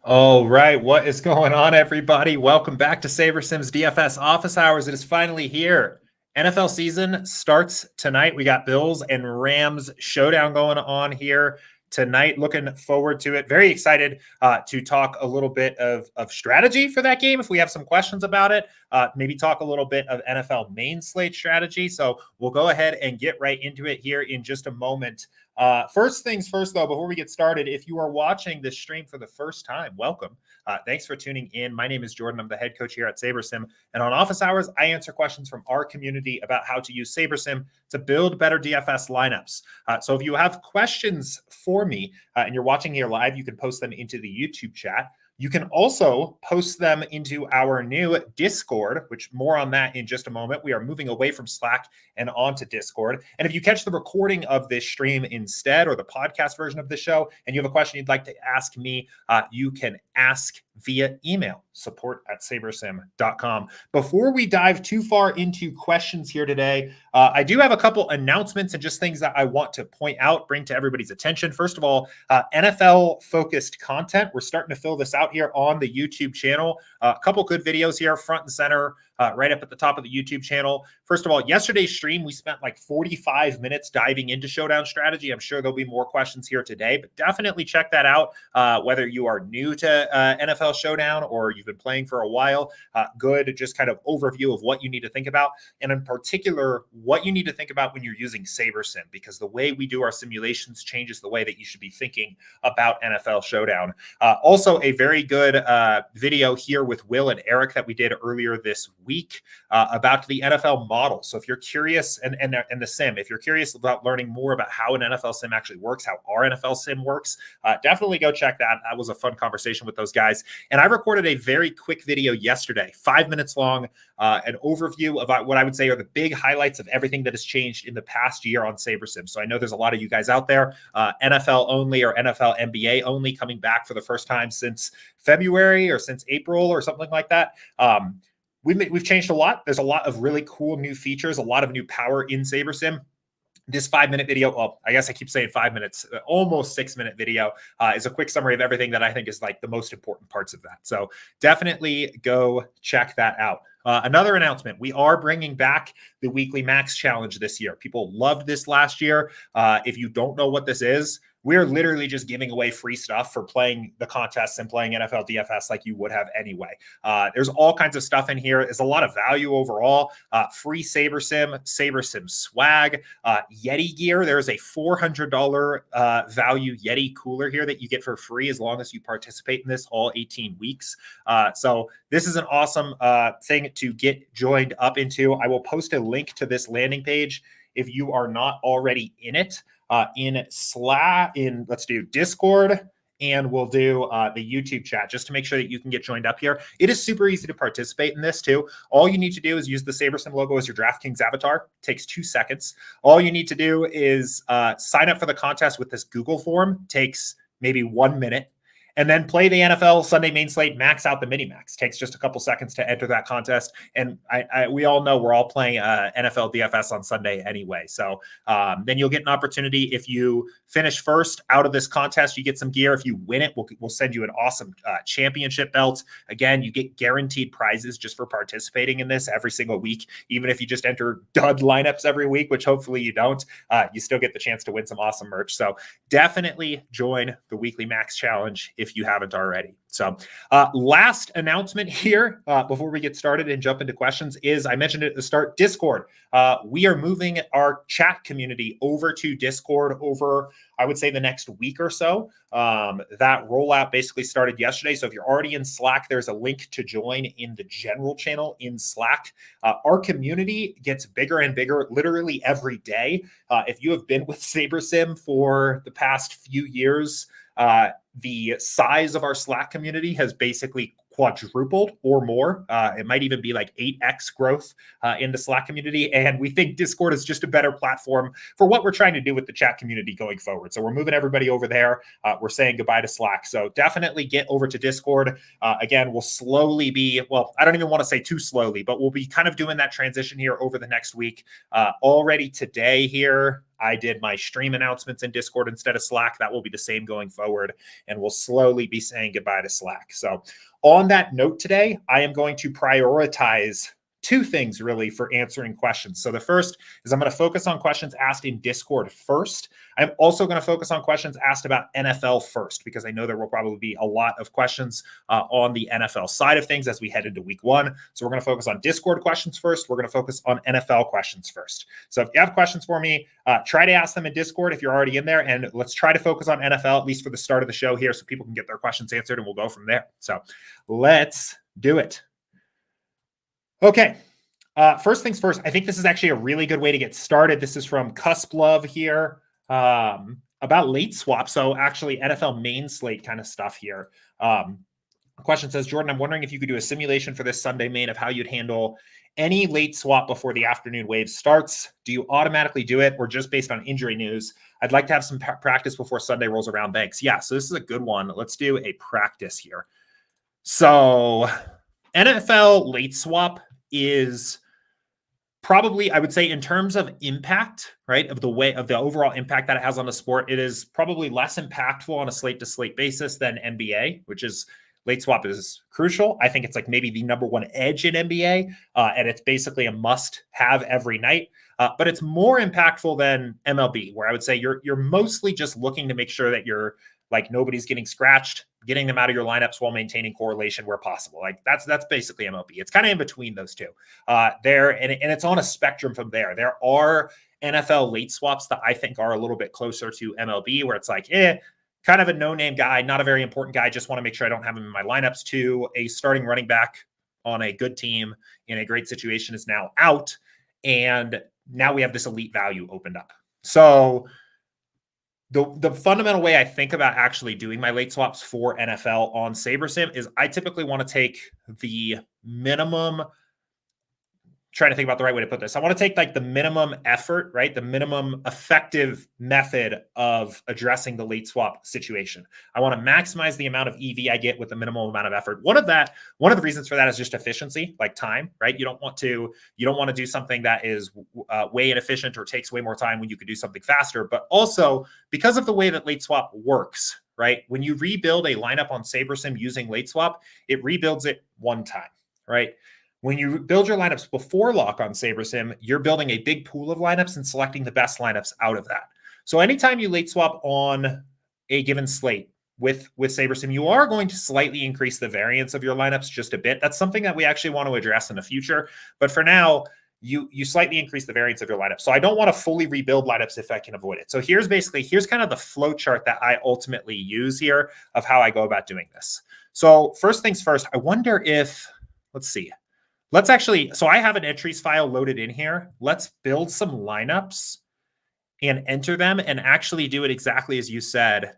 All right, what is going on, everybody? Welcome back to SaberSim's DFS Office Hours. It is finally here. NFL season starts tonight. We got Bills and Rams showdown going on here tonight. Looking forward to it. Very excited to talk a little bit of strategy for that game if we have some questions about it. Maybe talk a little bit of NFL main slate strategy. So we'll go ahead and get right into it here in just a moment. First things first, though, before we get started, if you are watching this stream for the first time, welcome. Thanks for tuning in. My name is Jordan. I'm the head coach here at SaberSim. And on Office Hours, I answer questions from our community about how to use SaberSim to build better DFS lineups. So if you have questions for me and you're watching here live, you can post them into the YouTube chat. You can also post them into our new Discord, which more on that in just a moment. We are moving away from Slack and onto Discord. And if you catch the recording of this stream instead, or the podcast version of the show, and you have a question you'd like to ask me, you can ask via email, support@sabersim.com. Before we dive too far into questions here today, I do have a couple announcements and just things that I want to point out, bring to everybody's attention. First of all, NFL-focused content. We're starting to fill this out here on the YouTube channel. A couple good videos here, front and center, right up at the top of the YouTube channel. First of all, yesterday's stream, we spent like 45 minutes diving into showdown strategy. I'm sure there'll be more questions here today, but definitely check that out. Whether you are new to NFL Showdown or you've been playing for a while, good just kind of overview of what you need to think about. And in particular, what you need to think about when you're using SaberSim, because the way we do our simulations changes the way that you should be thinking about NFL Showdown. Also, a very good video here with Will and Eric that we did earlier this week about the NFL model. So if you're curious, and the sim, if you're curious about learning more about how an NFL sim actually works, how our NFL sim works, definitely go check that. That was a fun conversation with those guys. And I recorded a very quick video yesterday, 5 minutes long, an overview of what I would say are the big highlights of everything that has changed in the past year on SaberSim. So I know there's a lot of you guys out there, NFL only or NFL NBA only, coming back for the first time since February or since April or something like that. We've changed a lot. There's a lot of really cool new features, a lot of new power in SaberSim. This 5-minute video, well, I guess I keep saying 5 minutes, almost 6-minute video, is a quick summary of everything that I think is like the most important parts of that. So definitely go check that out. Another announcement, we are bringing back the weekly max challenge this year. People loved this last year. If you don't know what this is, we're literally just giving away free stuff for playing the contests and playing NFL DFS like you would have anyway. There's all kinds of stuff in here. There's a lot of value overall. Free SaberSim swag, Yeti gear. There's a $400 value Yeti cooler here that you get for free as long as you participate in this all 18 weeks. So this is an awesome thing to get joined up into. I will post a link to this landing page if you are not already in it. Let's do Discord, and we'll do the YouTube chat just to make sure that you can get joined up here. It is super easy to participate in this too. All you need to do is use the SaberSim logo as your DraftKings avatar. It takes 2 seconds. All you need to do is sign up for the contest with this Google form. It takes maybe 1 minute. And then play the NFL Sunday main slate, max out the mini max. Takes just a couple seconds to enter that contest. And we all know we're all playing NFL DFS on Sunday anyway. So then you'll get an opportunity. If you finish first out of this contest, you get some gear. If you win it, we'll send you an awesome championship belt. Again, you get guaranteed prizes just for participating in this every single week. Even if you just enter dud lineups every week, which hopefully you don't, you still get the chance to win some awesome merch. So definitely join the weekly max challenge if you haven't already. So last announcement here before we get started and jump into questions is, I mentioned it at the start, Discord. We are moving our chat community over to Discord over, I would say, the next week or so. That rollout basically started yesterday. So if you're already in Slack, there's a link to join in the general channel in Slack. Our community gets bigger and bigger literally every day. If you have been with SaberSim for the past few years, the size of our Slack community has basically quadrupled or more. It might even be like 8x growth in the Slack community. And we think Discord is just a better platform for what we're trying to do with the chat community going forward. So we're moving everybody over there. We're saying goodbye to Slack. So definitely get over to Discord. Again, we'll slowly be, well, I don't even want to say too slowly, but we'll be kind of doing that transition here over the next week. Already today here, I did my stream announcements in Discord instead of Slack. That will be the same going forward, and we'll slowly be saying goodbye to Slack. So on that note today, I am going to prioritize two things really for answering questions. So the first is I'm going to focus on questions asked in Discord first. I'm also going to focus on questions asked about NFL first, because I know there will probably be a lot of questions on the NFL side of things as we head into week one. So we're going to focus on Discord questions first. We're going to focus on NFL questions first. So if you have questions for me, try to ask them in Discord if you're already in there, and let's try to focus on NFL, at least for the start of the show here, so people can get their questions answered, and we'll go from there. So let's do it. Okay. First things first, I think this is actually a really good way to get started. This is from Cusp Love here about late swap. So actually NFL main slate kind of stuff here. Question says, Jordan, I'm wondering if you could do a simulation for this Sunday main of how you'd handle any late swap before the afternoon wave starts. Do you automatically do it or just based on injury news? I'd like to have some practice before Sunday rolls around. Thanks. Yeah, so this is a good one. Let's do a practice here. So NFL late swap is probably, I would say, in terms of impact, right, of the overall impact that it has on the sport, it is probably less impactful on a slate to slate basis than NBA, which is late swap is crucial. I think it's like maybe the number one edge in NBA, and it's basically a must have every night. But it's more impactful than MLB, where I would say you're mostly just looking to make sure that you're like nobody's getting scratched, getting them out of your lineups while maintaining correlation where possible. Like that's basically MLB. It's kind of in between those two. And it's on a spectrum from there. There are NFL late swaps that I think are a little bit closer to MLB, where it's like, kind of a no-name guy, not a very important guy. Just want to make sure I don't have him in my lineups, to a starting running back on a good team in a great situation is now out. And now we have this elite value opened up. So the fundamental way I think about actually doing my late swaps for NFL on SaberSim is I typically want to take the minimum, trying to think about the right way to put this. I want to take like the minimum effort, right? The minimum effective method of addressing the late swap situation. I want to maximize the amount of EV I get with the minimum amount of effort. One of the reasons for that is just efficiency, like time, right? You don't want to do something that is way inefficient or takes way more time when you could do something faster. But also because of the way that late swap works, right? When you rebuild a lineup on SaberSim using late swap, it rebuilds it one time, right? When you build your lineups before lock on SaberSim, you're building a big pool of lineups and selecting the best lineups out of that. So anytime you late swap on a given slate with SaberSim, you are going to slightly increase the variance of your lineups just a bit. That's something that we actually want to address in the future. But for now, you slightly increase the variance of your lineup. So I don't want to fully rebuild lineups if I can avoid it. So here's kind of the flow chart that I ultimately use here of how I go about doing this. So first things first, I wonder if, let's see. So I have an entries file loaded in here. Let's build some lineups and enter them and actually do it exactly as you said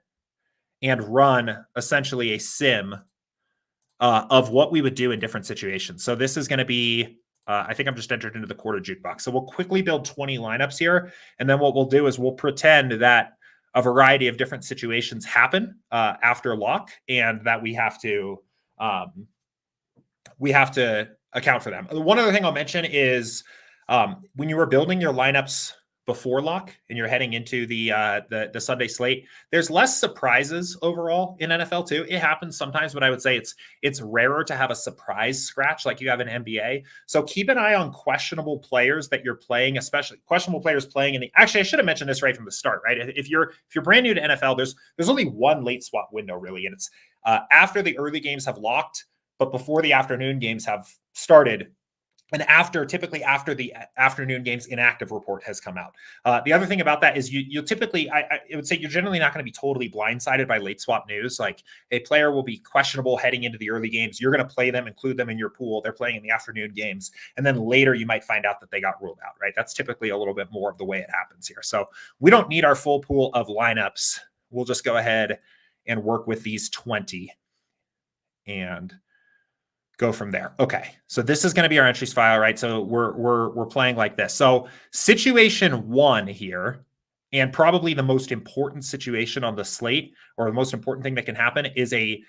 and run essentially a sim of what we would do in different situations. So this is going to be, I think I'm just entered into the quarter jukebox. So we'll quickly build 20 lineups here. And then what we'll do is we'll pretend that a variety of different situations happen after lock and that we have to account for them. One other thing I'll mention is when you were building your lineups before lock and you're heading into the Sunday slate, there's less surprises overall in NFL too. It happens sometimes, but I would say it's rarer to have a surprise scratch like you have in NBA. So keep an eye on questionable players that you're playing, especially questionable players playing in the. Actually, I should have mentioned this right from the start, right? If you're brand new to NFL, there's only one late swap window really, and it's after the early games have locked, but before the afternoon games have started, and typically after the afternoon games inactive report has come out. The other thing about that is you'll typically, I would say you're generally not going to be totally blindsided by late swap news. Like a player will be questionable heading into the early games. You're going to play them, include them in your pool. They're playing in the afternoon games. And then later you might find out that they got ruled out, right? That's typically a little bit more of the way it happens here. So we don't need our full pool of lineups. We'll just go ahead and work with these 20 and go from there. Okay. So this is going to be our entries file, right? So we're playing like this. So situation one here, and probably the most important situation on the slate, or the most important thing that can happen is a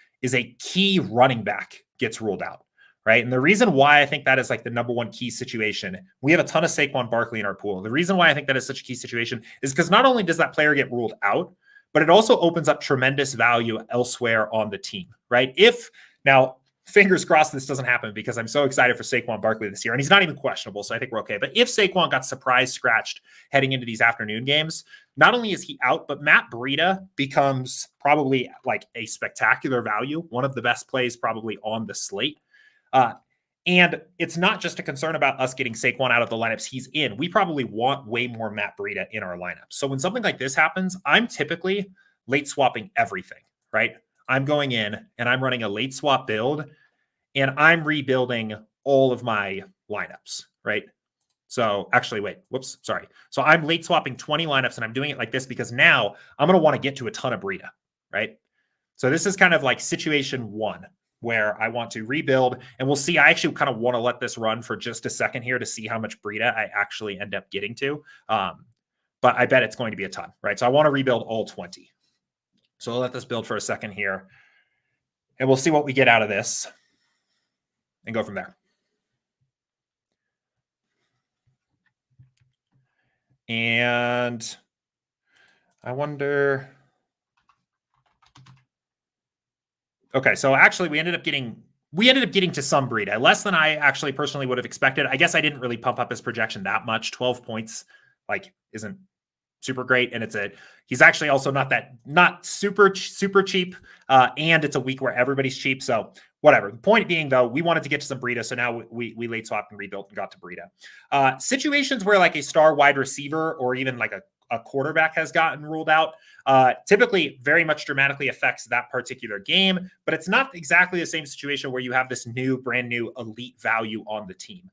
key running back gets ruled out, right? And the reason why I think that is like the number one key situation, we have a ton of Saquon Barkley in our pool. The reason why I think that is such a key situation is because not only does that player get ruled out, but it also opens up tremendous value elsewhere on the team, right? If now, fingers crossed this doesn't happen because I'm so excited for Saquon Barkley this year, and he's not even questionable, so I think we're okay. But if Saquon got surprise scratched heading into these afternoon games, not only is he out, but Matt Breida becomes probably like a spectacular value, one of the best plays probably on the slate. And it's not just a concern about us getting Saquon out of the lineups he's in. We probably want way more Matt Breida in our lineup. So when something like this happens, I'm typically late swapping everything, right? I'm going in and I'm running a late swap build and I'm rebuilding all of my lineups, right? So actually, wait, whoops, sorry. So I'm late swapping 20 lineups and I'm doing it like this because now I'm going to want to get to a ton of Breida, right? So this is kind of like situation one where I want to rebuild, and we'll see. I actually kind of want to let this run for just a second here to see how much Breida I actually end up getting to. But I bet it's going to be a ton, right? So I want to rebuild all 20. So I'll let this build for a second here, and we'll see what we get out of this and go from there. And I wonder... Okay, so actually we ended up getting to some Breida, less than I actually personally would have expected. I guess I didn't really pump up his projection that much. 12 points like isn't super great, and he's actually also not super cheap, and it's a week where everybody's cheap. So whatever. The point being, though, we wanted to get to some Breida, so now we late swapped and rebuilt and got to Breida. Situations where like a star wide receiver or even like a quarterback has gotten ruled out, typically very much dramatically affects that particular game, but it's not exactly the same situation where you have this brand new elite value on the team.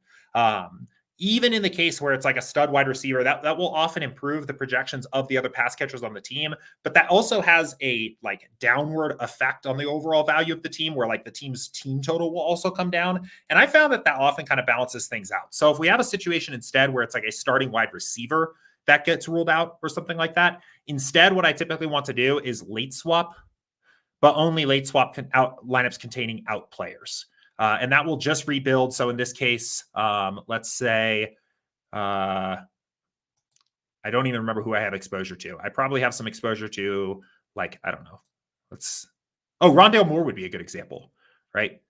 Even in the case where it's like a stud wide receiver, that will often improve the projections of the other pass catchers on the team, but that also has a like downward effect on the overall value of the team, where like the team's team total will also come down. And I found that often kind of balances things out. So if we have a situation instead where it's like a starting wide receiver that gets ruled out or something like that, instead, what I typically want to do is late swap, but only late swap out lineups containing out players. And that will just rebuild. So in this case, let's say, I don't even remember who I have exposure to. I probably have some exposure to, like, I don't know. Rondale Moore would be a good example, right?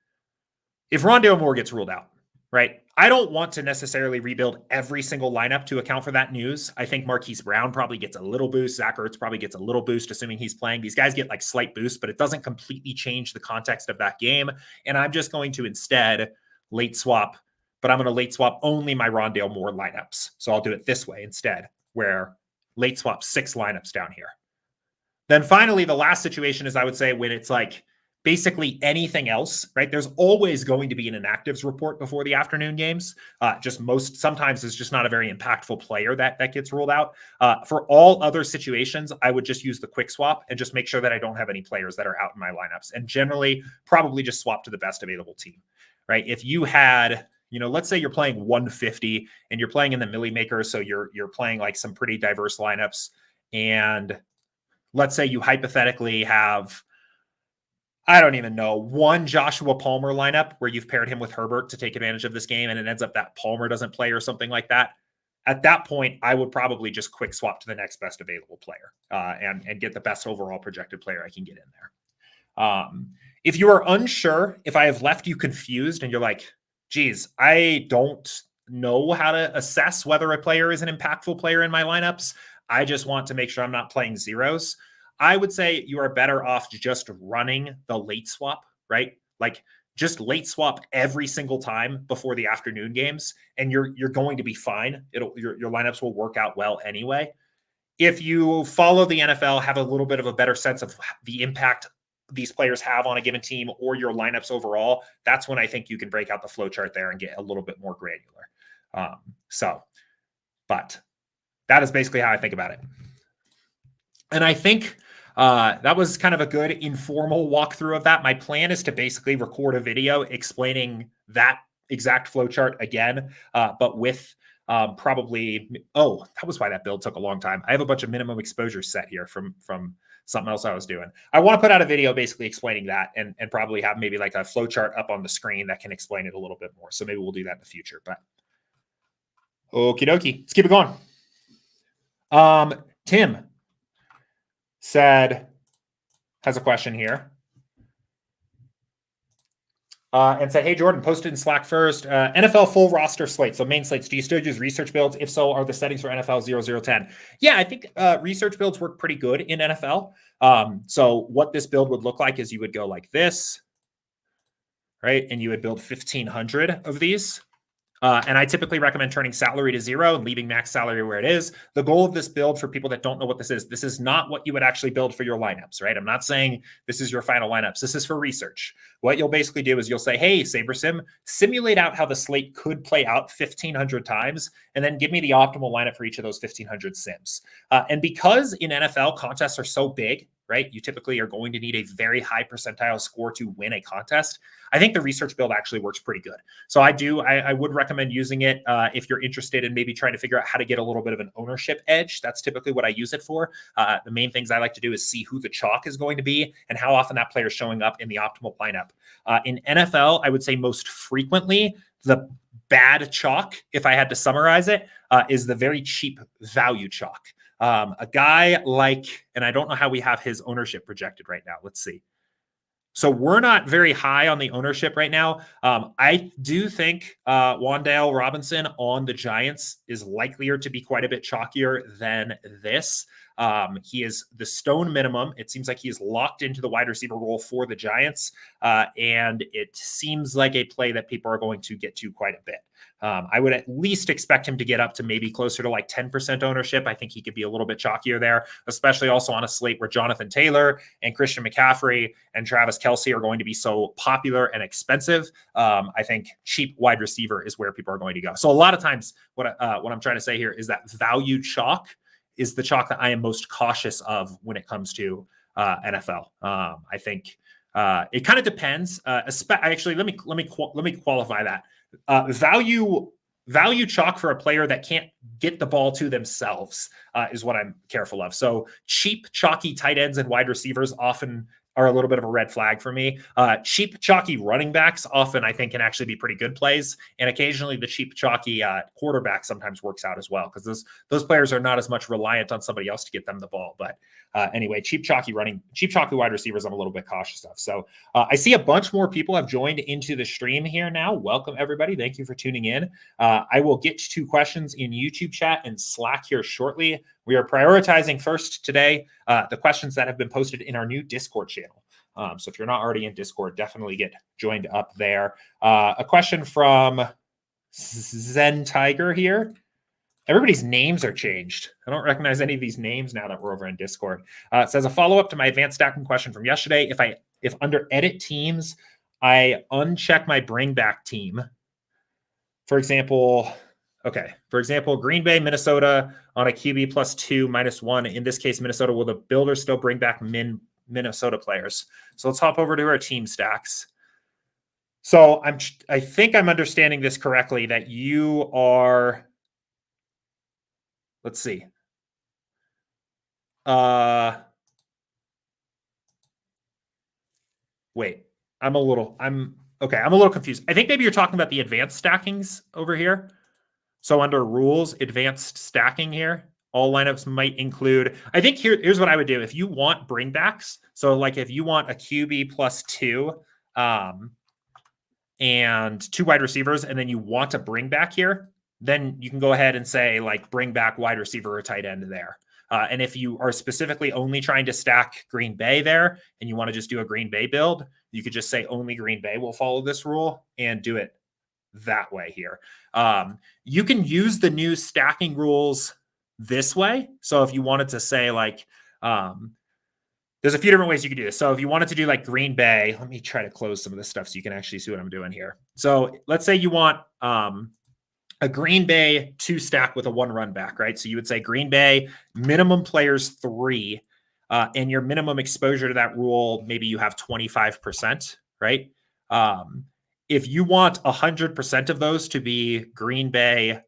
If Rondale Moore gets ruled out, right? I don't want to necessarily rebuild every single lineup to account for that news. I think Marquise Brown probably gets a little boost. Zach Ertz probably gets a little boost, assuming he's playing. These guys get like slight boosts, but it doesn't completely change the context of that game. And I'm just going to instead late swap, but I'm going to late swap only my Rondale Moore lineups. So I'll do it this way instead, where late swap 6 lineups down here. Then finally, the last situation is, I would say, when it's like basically anything else, right? There's always going to be an inactives report before the afternoon games. Sometimes it's just not a very impactful player that gets ruled out. For all other situations, I would just use the quick swap and just make sure that I don't have any players that are out in my lineups, and generally probably just swap to the best available team, right? If you had, let's say you're playing 150 and you're playing in the Millie Maker, so you're playing like some pretty diverse lineups, and let's say you hypothetically have, I don't even know, one Joshua Palmer lineup where you've paired him with Herbert to take advantage of this game, and it ends up that Palmer doesn't play or something like that. At that point, I would probably just quick swap to the next best available player and get the best overall projected player I can get in there. If you are unsure, if I have left you confused and you're like, geez, I don't know how to assess whether a player is an impactful player in my lineups, I just want to make sure I'm not playing zeros, I would say you are better off just running the late swap, right? Like just late swap every single time before the afternoon games, and you're going to be fine. Your lineups will work out well anyway. If you follow the NFL, have a little bit of a better sense of the impact these players have on a given team or your lineups overall, that's when I think you can break out the flow chart there and get a little bit more granular. But that is basically how I think about it. And I think that was kind of a good informal walkthrough of that. My plan is to basically record a video explaining that exact flowchart again, but with that was why that build took a long time. I have a bunch of minimum exposure set here from something else I was doing. I want to put out a video basically explaining that and probably have maybe like a flow chart up on the screen that can explain it a little bit more. So maybe we'll do that in the future. But okie dokie, let's keep it going. Tim has a question here. And said, hey, Jordan, posted in Slack first. NFL full roster slate. So main slates, do you still use research builds? If so, are the settings for NFL 0010? Yeah, I think research builds work pretty good in NFL. So what this build would look like is you would go like this, right? And you would build 1,500 of these. And I typically recommend turning salary to 0 and leaving max salary where it is. The goal of this build, for people that don't know what this is not what you would actually build for your lineups, right? I'm not saying this is your final lineups. This is for research. What you'll basically do is you'll say, hey, SaberSim, simulate out how the slate could play out 1,500 times, and then give me the optimal lineup for each of those 1,500 sims. And because in NFL contests are so big, right? You typically are going to need a very high percentile score to win a contest. I think the research build actually works pretty good. So I would recommend using it if you're interested in maybe trying to figure out how to get a little bit of an ownership edge. That's typically what I use it for. The main things I like to do is see who the chalk is going to be and how often that player is showing up in the optimal lineup. In NFL, I would say most frequently, the bad chalk, if I had to summarize it, is the very cheap value chalk. A guy like, and I don't know how we have his ownership projected right now. Let's see. So we're not very high on the ownership right now. I do think Wan'Dale Robinson on the Giants is likelier to be quite a bit chalkier than this. He is the stone minimum. It seems like he is locked into the wide receiver role for the Giants. And it seems like a play that people are going to get to quite a bit. I would at least expect him to get up to maybe closer to like 10% ownership. I think he could be a little bit chalkier there, especially also on a slate where Jonathan Taylor and Christian McCaffrey and Travis Kelce are going to be so popular and expensive. I think cheap wide receiver is where people are going to go. So a lot of times what I'm trying to say here is that value chalk is the chalk that I am most cautious of when it comes to NFL. I think it kind of depends. Actually, let me qualify that. Value chalk for a player that can't get the ball to themselves is what I'm careful of. So cheap, chalky tight ends and wide receivers often are a little bit of a red flag for me. Cheap, chalky running backs often I think can actually be pretty good plays. And occasionally the cheap, chalky quarterback sometimes works out as well, because those players are not as much reliant on somebody else to get them the ball. But anyway, cheap, chalky wide receivers I'm a little bit cautious of. So I see a bunch more people have joined into the stream here now. Welcome, everybody. Thank you for tuning in. I will get to questions in YouTube chat and Slack here shortly. We are prioritizing first today the questions that have been posted in our new Discord channel. So if you're not already in Discord, definitely get joined up there. A question from Zen Tiger here. Everybody's names are changed. I don't recognize any of these names now that we're over in Discord. It says, a follow-up to my advanced stacking question from yesterday. If under edit teams, I uncheck my bring back team, for example, Green Bay, Minnesota on a QB +2 -1. In this case, Minnesota, will the builder still bring back Minnesota players? So let's hop over to our team stacks. So I think I'm understanding this correctly, that you are, let's see. Wait, I'm a little confused. I think maybe you're talking about the advanced stackings over here. So under rules, advanced stacking here, all lineups might include, I think here's what I would do. If you want bringbacks, so like if you want a QB +2 and 2 wide receivers, and then you want to bring back here, then you can go ahead and say like bring back wide receiver or tight end there. And if you are specifically only trying to stack Green Bay there and you want to just do a Green Bay build, you could just say only Green Bay will follow this rule and do it that way here. You can use the new stacking rules this way. So if you wanted to say like, there's a few different ways you could do this. So if you wanted to do like Green Bay, let me try to close some of this stuff so you can actually see what I'm doing here. So let's say you want a Green Bay 2 stack with a 1 run back, right? So you would say Green Bay minimum players 3, and your minimum exposure to that rule, maybe you have 25%, right? If you want 100% of those to be Green Bay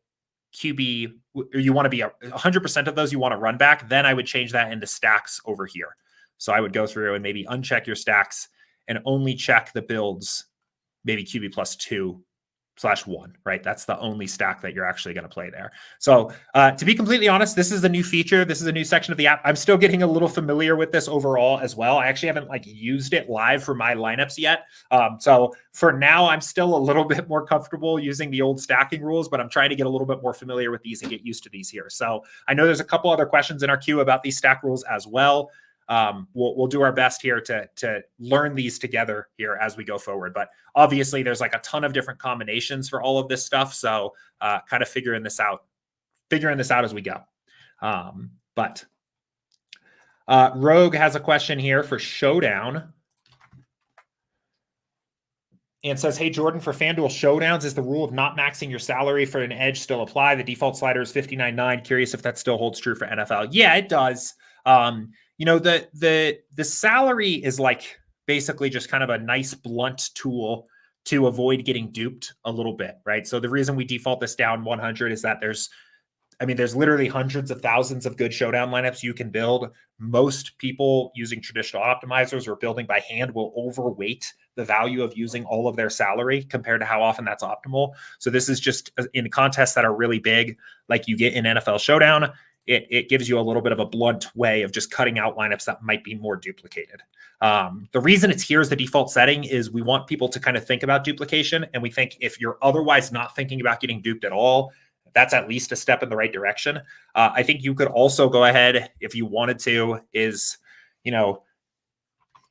QB, or you want to be 100% of those you want to run back, then I would change that into stacks over here. So I would go through and maybe uncheck your stacks and only check the builds, maybe QB +2/1, right? That's the only stack that you're actually going to play there. So to be completely honest, this is a new feature. This is a new section of the app. I'm still getting a little familiar with this overall as well. I actually haven't used it live for my lineups yet. So for now, I'm still a little bit more comfortable using the old stacking rules, but I'm trying to get a little bit more familiar with these and get used to these here. So I know there's a couple other questions in our queue about these stack rules as well. We'll do our best here to learn these together here as we go forward. But obviously there's a ton of different combinations for all of this stuff. So kind of figuring this out as we go. But Rogue has a question here for Showdown and says, hey, Jordan, for FanDuel Showdowns, is the rule of not maxing your salary for an edge still apply? The default slider is 59.9. Curious if that still holds true for NFL. Yeah, it does. The salary is basically just kind of a nice blunt tool to avoid getting duped a little bit, right? So the reason we default this down 100 is that there's literally hundreds of thousands of good showdown lineups you can build. Most people using traditional optimizers or building by hand will overweight the value of using all of their salary compared to how often that's optimal. So this is just in contests that are really big, like you get in NFL Showdown. It gives you a little bit of a blunt way of just cutting out lineups that might be more duplicated. The reason it's here as the default setting is we want people to kind of think about duplication. And we think if you're otherwise not thinking about getting duped at all, that's at least a step in the right direction. I think you could also go ahead, if you wanted to,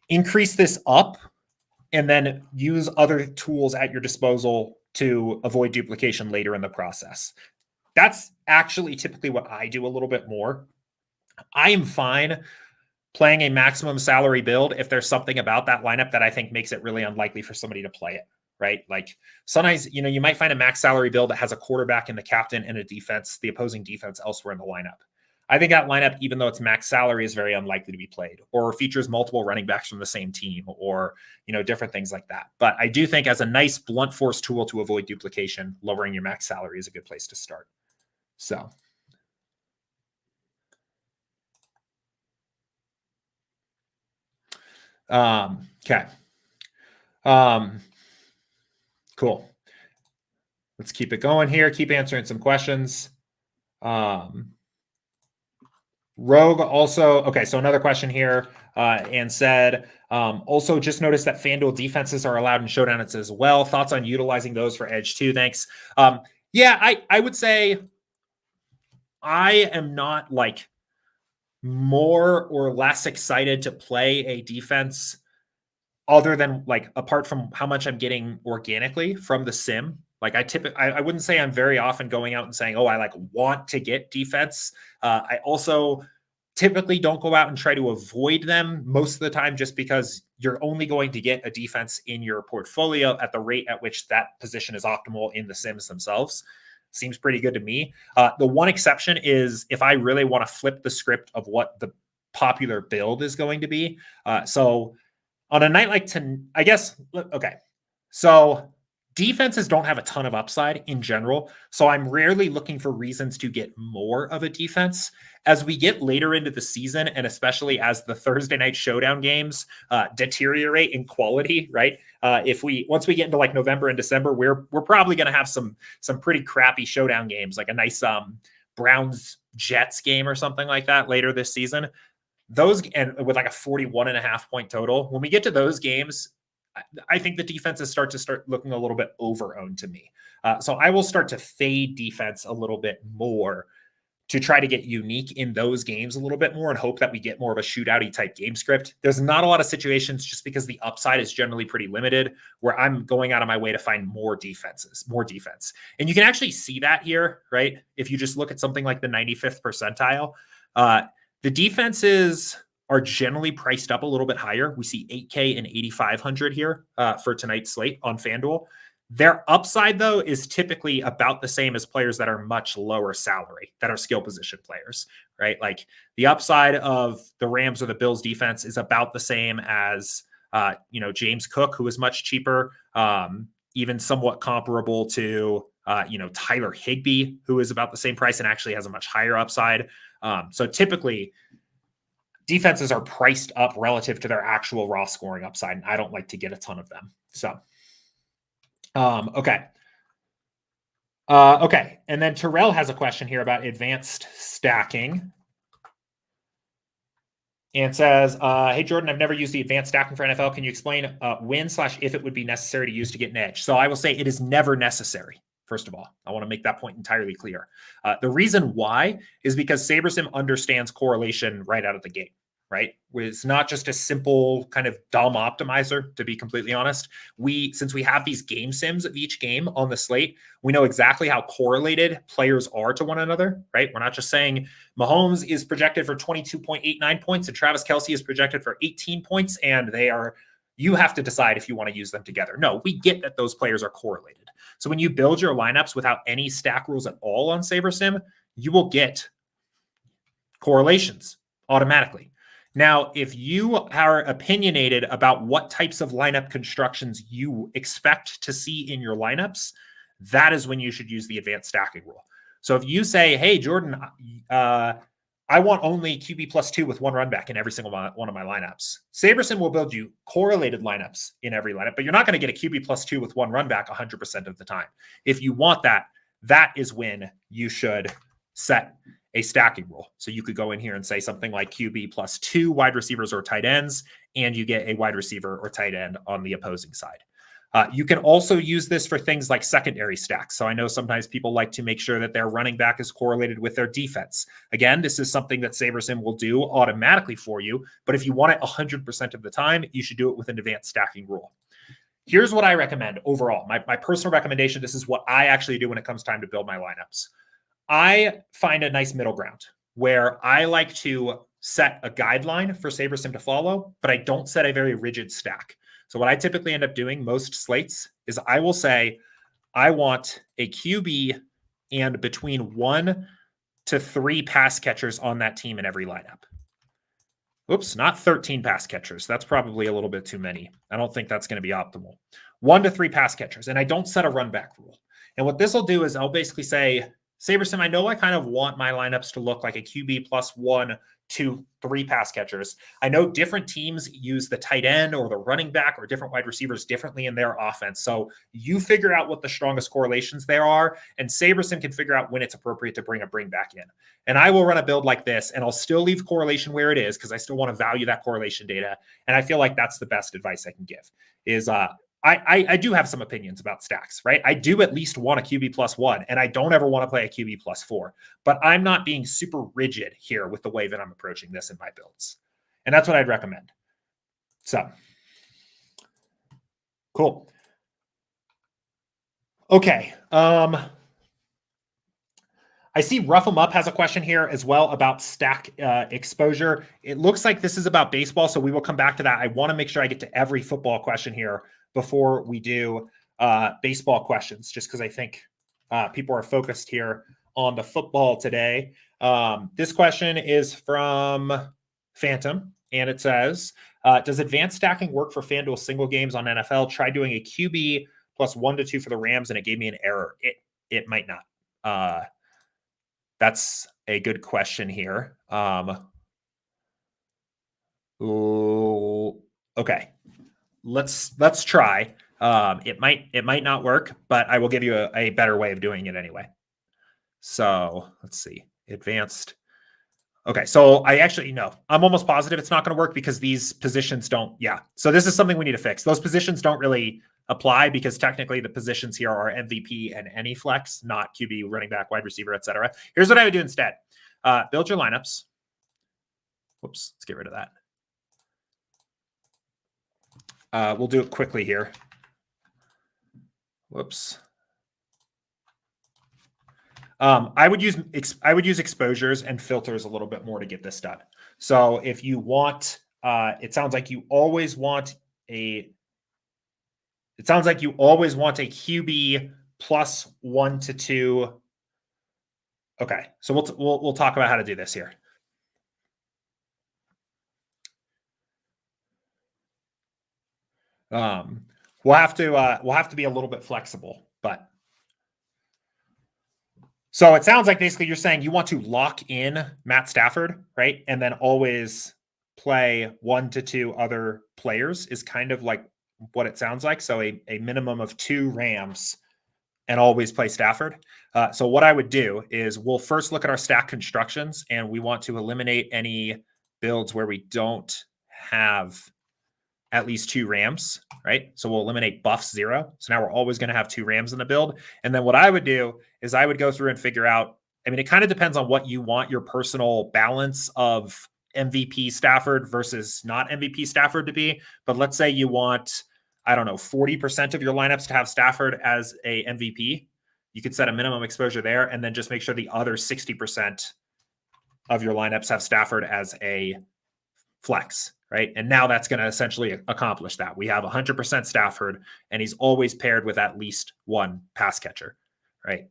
increase this up and then use other tools at your disposal to avoid duplication later in the process. That's actually typically what I do a little bit more. I am fine playing a maximum salary build if there's something about that lineup that I think makes it really unlikely for somebody to play it, right? Sometimes, you might find a max salary build that has a quarterback and the captain and the opposing defense elsewhere in the lineup. I think that lineup, even though it's max salary, is very unlikely to be played, or features multiple running backs from the same team, or different things like that. But I do think as a nice blunt force tool to avoid duplication, lowering your max salary is a good place to start. So, okay. Cool. Let's keep it going here. Keep answering some questions. Rogue also, okay, so another question here, and said, also just noticed that FanDuel defenses are allowed in Showdowns as well. Thoughts on utilizing those for Edge too? Thanks. Yeah, I would say I am not more or less excited to play a defense other than apart from how much I'm getting organically from the sim. I wouldn't say I'm very often going out and saying, oh, I want to get defense. I also typically don't go out and try to avoid them most of the time, just because you're only going to get a defense in your portfolio at the rate at which that position is optimal in the sims themselves. Seems pretty good to me. The one exception is if I really want to flip the script of what the popular build is going to be. So on a night like I guess, okay. So defenses don't have a ton of upside in general. So I'm rarely looking for reasons to get more of a defense. As we get later into the season, and especially as the Thursday night showdown games deteriorate in quality, right? Once we get into November and December, we're probably going to have some pretty crappy showdown games, like a nice Browns Jets game or something like that later this season. Those, and with a 41.5 point total, when we get to those games, I think the defenses start looking a little bit over-owned to me. So I will start to fade defense a little bit more to try to get unique in those games a little bit more and hope that we get more of a shootout-y type game script. There's not a lot of situations, just because the upside is generally pretty limited, where I'm going out of my way to find more defense. And you can actually see that here, right? If you just look at something like the 95th percentile, the defenses are generally priced up a little bit higher. We see 8K and 8,500 here for tonight's slate on FanDuel. Their upside, though, is typically about the same as players that are much lower salary, that are skill position players, right? The upside of the Rams or the Bills defense is about the same as, James Cook, who is much cheaper, even somewhat comparable to, Tyler Higbee, who is about the same price and actually has a much higher upside. So typically, defenses are priced up relative to their actual raw scoring upside, and I don't like to get a ton of them. So, okay. Okay. And then Terrell has a question here about advanced stacking. And says, hey, Jordan, I've never used the advanced stacking for NFL. Can you explain when/if it would be necessary to use to get an edge? So I will say it is never necessary. First of all, I want to make that point entirely clear. The reason why is because SaberSim understands correlation right out of the gate, right? It's not just a simple kind of dumb optimizer, to be completely honest. Since we have these game sims of each game on the slate, we know exactly how correlated players are to one another, right? We're not just saying Mahomes is projected for 22.89 points and Travis Kelce is projected for 18 points, and you have to decide if you want to use them together. No, we get that those players are correlated. So when you build your lineups without any stack rules at all on SaberSim, you will get correlations automatically. Now, if you are opinionated about what types of lineup constructions you expect to see in your lineups, that is when you should use the advanced stacking rule. So if you say, hey, Jordan, I want only QB +2 with one run back in every single one of my lineups, SaberSim will build you correlated lineups in every lineup, but you're not going to get a QB +2 with one run back 100% of the time. If you want that, that is when you should set a stacking rule. So you could go in here and say something like QB +2 wide receivers or tight ends, and you get a wide receiver or tight end on the opposing side. You can also use this for things like secondary stacks. So I know sometimes people like to make sure that their running back is correlated with their defense. Again, this is something that SaberSim will do automatically for you. But if you want it 100% of the time, you should do it with an advanced stacking rule. Here's what I recommend overall. My personal recommendation, this is what I actually do when it comes time to build my lineups. I find a nice middle ground where I like to set a guideline for SaberSim to follow, but I don't set a very rigid stack. So what I typically end up doing most slates is I will say, I want a QB and between 1 to 3 pass catchers on that team in every lineup. Oops, not 13 pass catchers. That's probably a little bit too many. I don't think that's going to be optimal. 1 to 3 pass catchers. And I don't set a run back rule. And what this will do is I'll basically say, SaberSim, I know I kind of want my lineups to look like a QB +1, 2, 3 pass catchers. I know different teams use the tight end or the running back or different wide receivers differently in their offense. So you figure out what the strongest correlations there are, and SaberSim can figure out when it's appropriate to bring a bring back in. And I will run a build like this, and I'll still leave correlation where it is because I still want to value that correlation data. And I feel like that's the best advice I can give is I do have some opinions about stacks, right? I do at least want a QB +1, and I don't ever want to play a QB +4, but I'm not being super rigid here with the way that I'm approaching this in my builds. And that's what I'd recommend. So, cool. Okay. I see Rough 'em Up has a question here as well about stack exposure. It looks like this is about baseball, so we will come back to that. I want to make sure I get to every football question here before we do baseball questions, just because I think people are focused here on the football today. This question is from Phantom, and it says, does advanced stacking work for FanDuel single games on NFL? Try doing a QB +1 to 2 for the Rams, and it gave me an error. It might not. That's a good question here. Okay. Let's try. It might not work, but I will give you a better way of doing it anyway. So let's see. Advanced. Okay, so I actually know. I'm almost positive it's not going to work because these positions don't. Yeah. So this is something we need to fix. Those positions don't really apply because technically the positions here are MVP and any flex, not QB, running back, wide receiver, etc. Here's what I would do instead. Build your lineups. Whoops, let's get rid of that. We'll do it quickly here. Whoops. I would use exposures and filters a little bit more to get this done. So if you want, it sounds like you always want a QB +1 to 2. Okay, so we'll talk about how to do this here. We'll have to be a little bit flexible, but. So it sounds like basically you're saying you want to lock in Matt Stafford, right? And then always play 1 to 2 other players is kind of like what it sounds like. So a minimum of 2 Rams and always play Stafford. So what I would do is we'll first look at our stack constructions, and we want to eliminate any builds where we don't have at least 2 Rams, right? So we'll eliminate buffs 0. So now we're always going to have 2 Rams in the build. And then what I would do is I would go through and figure out, I mean, it kind of depends on what you want your personal balance of MVP Stafford versus not MVP Stafford to be. But let's say you want, I don't know, 40% of your lineups to have Stafford as a MVP. You could set a minimum exposure there and then just make sure the other 60% of your lineups have Stafford as a flex, right? And now that's going to essentially accomplish that. We have 100% Stafford, and he's always paired with at least 1 pass catcher, right?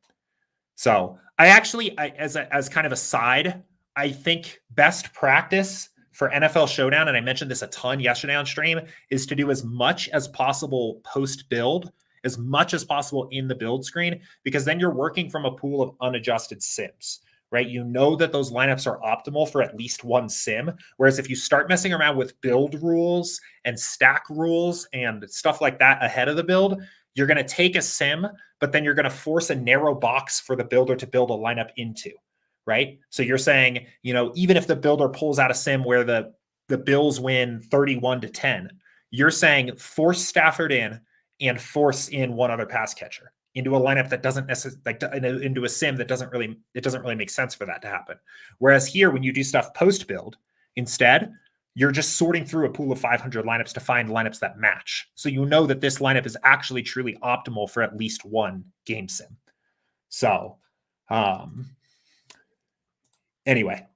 So I actually, as kind of a side, I think best practice for NFL Showdown, and I mentioned this a ton yesterday on stream, is to do as much as possible post-build, as much as possible in the build screen, because then you're working from a pool of unadjusted sims, right? You know that those lineups are optimal for at least 1 sim. Whereas if you start messing around with build rules and stack rules and stuff like that ahead of the build, you're going to take a sim, but then you're going to force a narrow box for the builder to build a lineup into, right? So you're saying, even if the builder pulls out a sim where the Bills win 31-10, you're saying force Stafford in and force in 1 other pass catcher into a lineup that doesn't necessarily, into a sim that doesn't really make sense for that to happen. Whereas here, when you do stuff post build, instead, you're just sorting through a pool of 500 lineups to find lineups that match. So you know that this lineup is actually truly optimal for at least 1 game sim. So, anyway.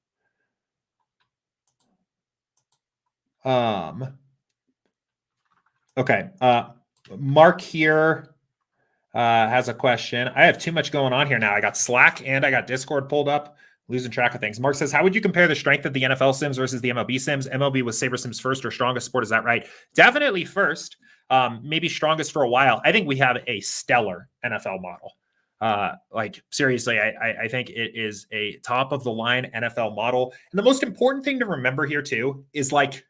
Okay. Mark here has a question. I have too much going on here now. I got Slack and I got Discord pulled up. Losing track of things. Mark says, how would you compare the strength of the NFL Sims versus the MLB Sims? MLB was SaberSim's first or strongest sport. Is that right? Definitely first. Maybe strongest for a while. I think we have a stellar NFL model. Seriously, I think it is a top of the line NFL model. And the most important thing to remember here too is like,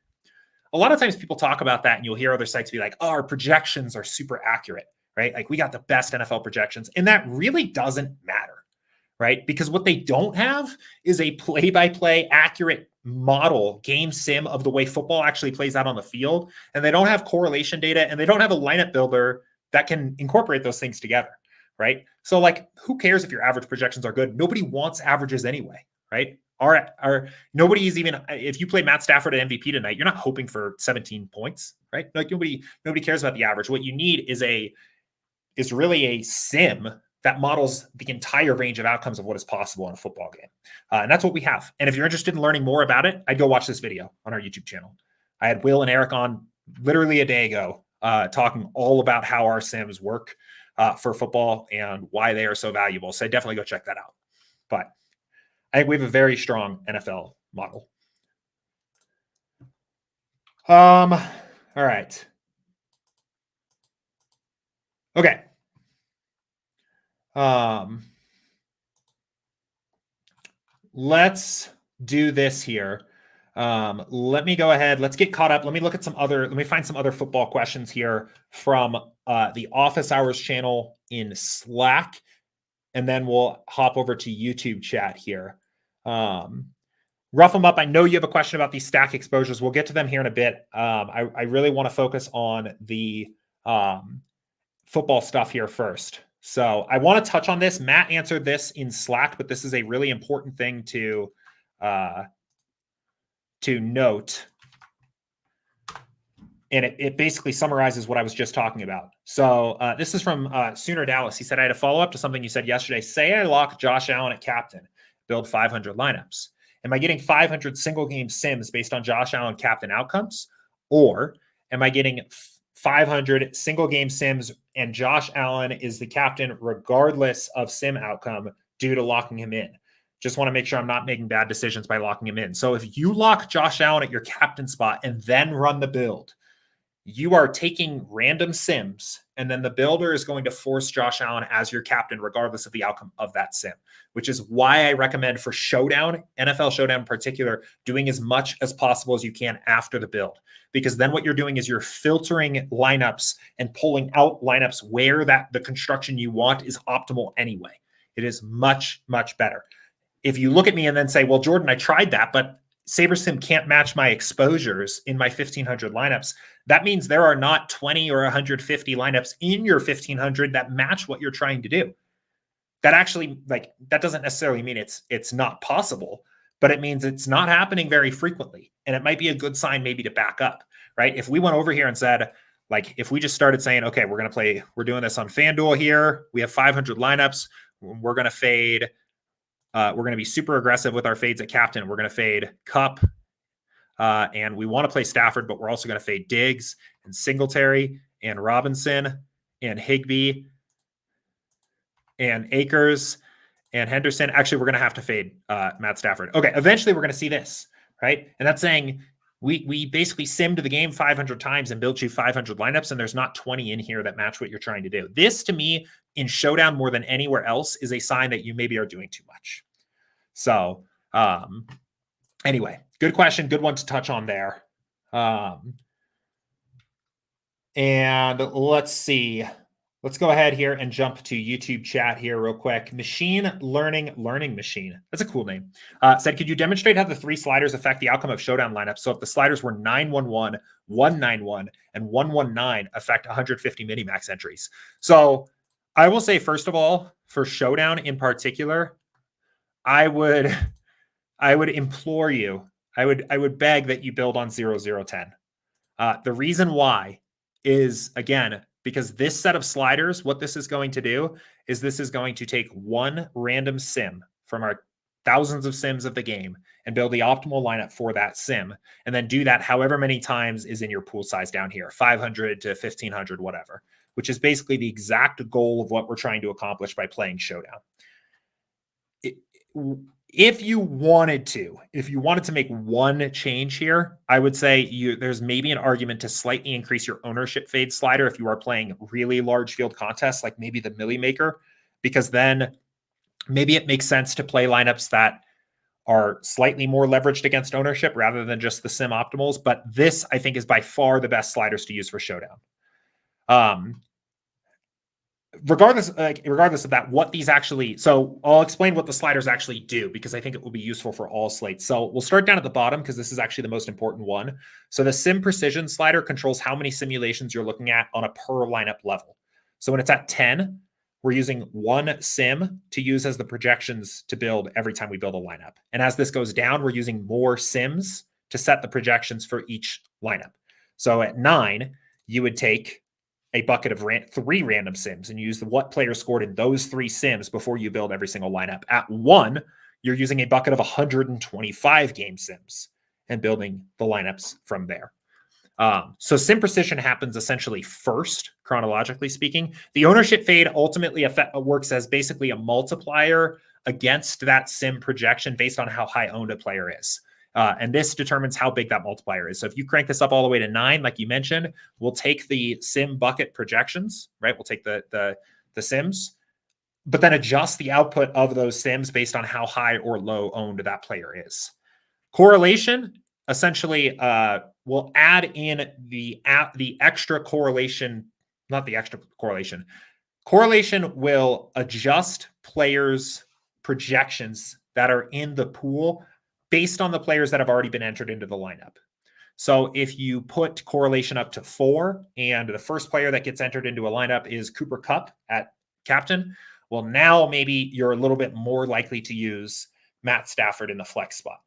a lot of times people talk about that and you'll hear other sites be like, oh, our projections are super accurate, right? Like we got the best NFL projections. And that really doesn't matter, right? Because what they don't have is a play-by-play accurate model, game sim of the way football actually plays out on the field. And they don't have correlation data, and they don't have a lineup builder that can incorporate those things together, right? So like, who cares if your average projections are good? Nobody wants averages anyway, right? Nobody's even, if you play Matt Stafford at MVP tonight, you're not hoping for 17 points, right? Like nobody cares about the average. What you need is really a sim that models the entire range of outcomes of what is possible in a football game. And that's what we have. And if you're interested in learning more about it, I'd go watch this video on our YouTube channel. I had Will and Eric on literally a day ago talking all about how our sims work for football and why they are so valuable. So definitely go check that out. But I think we have a very strong NFL model. All right. Okay. Let's do this here. Let me go ahead. Let's get caught up. Let me find some other football questions here from the Office Hours channel in Slack. And then we'll hop over to YouTube chat here. Rough them up. I know you have a question about these stack exposures. We'll get to them here in a bit. I really want to focus on the football stuff here first. So I want to touch on this. Matt answered this in Slack, but this is a really important thing to note. And it basically summarizes what I was just talking about. So this is from Sooner Dallas. He said, I had a follow-up to something you said yesterday. Say I lock Josh Allen at captain, build 500 lineups. Am I getting 500 single game sims based on Josh Allen captain outcomes? Or am I getting 500 single game sims and Josh Allen is the captain regardless of sim outcome due to locking him in? Just want to make sure I'm not making bad decisions by locking him in. So if you lock Josh Allen at your captain spot and then run the build, you are taking random sims, and then the builder is going to force Josh Allen as your captain, regardless of the outcome of that sim, which is why I recommend for Showdown, NFL Showdown in particular, doing as much as possible as you can after the build. Because then what you're doing is you're filtering lineups and pulling out lineups where the construction you want is optimal anyway. It is much, much better. If you look at me and then say, well, Jordan, I tried that, but SaberSim can't match my exposures in my 1500 lineups, that means there are not 20 or 150 lineups in your 1500 that match what you're trying to do. That actually, that doesn't necessarily mean it's not possible, but it means it's not happening very frequently. And it might be a good sign maybe to back up, right? If we went over here and said, if we just started saying, okay, we're doing this on FanDuel here. We have 500 lineups. We're going to fade. We're going to be super aggressive with our fades at captain. We're going to fade Cup. And we want to play Stafford, but we're also going to fade Diggs and Singletary and Robinson and Higbee and Akers and Henderson. Actually, we're going to have to fade Matt Stafford. Okay, eventually we're going to see this, right? And that's saying we basically simmed the game 500 times and built you 500 lineups, and there's not 20 in here that match what you're trying to do. This, to me, in Showdown more than anywhere else, is a sign that you maybe are doing too much. So anyway, good question. Good one to touch on there. And let's see. Let's go ahead here and jump to YouTube chat here real quick. Machine Learning Machine. That's a cool name. Said, could you demonstrate how the 3 sliders affect the outcome of Showdown lineups? So if the sliders were 911, 191, and 119 affect 150 minimax entries. So I will say, first of all, for Showdown in particular, I would implore you, I would beg that you build on 0010. The reason why is, again, because this set of sliders, what this is going to do is this is going to take one random sim from our thousands of sims of the game and build the optimal lineup for that sim, and then do that however many times is in your pool size down here, 500 to 1500, whatever, which is basically the exact goal of what we're trying to accomplish by playing Showdown. If you wanted to make one change here, I would say there's maybe an argument to slightly increase your ownership fade slider if you are playing really large field contests, like maybe the Millie Maker, because then maybe it makes sense to play lineups that are slightly more leveraged against ownership rather than just the sim optimals. But this, I think, is by far the best sliders to use for Showdown. Regardless of that, what these actually, so I'll explain what the sliders actually do, because I think it will be useful for all slates. So we'll start down at the bottom, because this is actually the most important one. So the sim precision slider controls how many simulations you're looking at on a per lineup level. So when it's at 10, we're using one sim to use as the projections to build every time we build a lineup. And as this goes down, we're using more sims to set the projections for each lineup. So at 9, you would take a bucket of 3 random sims and use what player scored in those 3 sims before you build every single lineup. At 1, you're using a bucket of 125 game sims and building the lineups from there. So sim precision happens essentially first, chronologically speaking. The ownership fade ultimately works as basically a multiplier against that sim projection based on how high owned a player is. And this determines how big that multiplier is. So if you crank this up all the way to 9, like you mentioned, we'll take the sim bucket projections, right? We'll take the sims, but then adjust the output of those sims based on how high or low owned that player is. Correlation, essentially, we'll add in the extra correlation, not the extra correlation. Correlation will adjust players' projections that are in the pool based on the players that have already been entered into the lineup. So if you put correlation up to 4 and the first player that gets entered into a lineup is Cooper Kupp at captain, well, now maybe you're a little bit more likely to use Matt Stafford in the flex spot.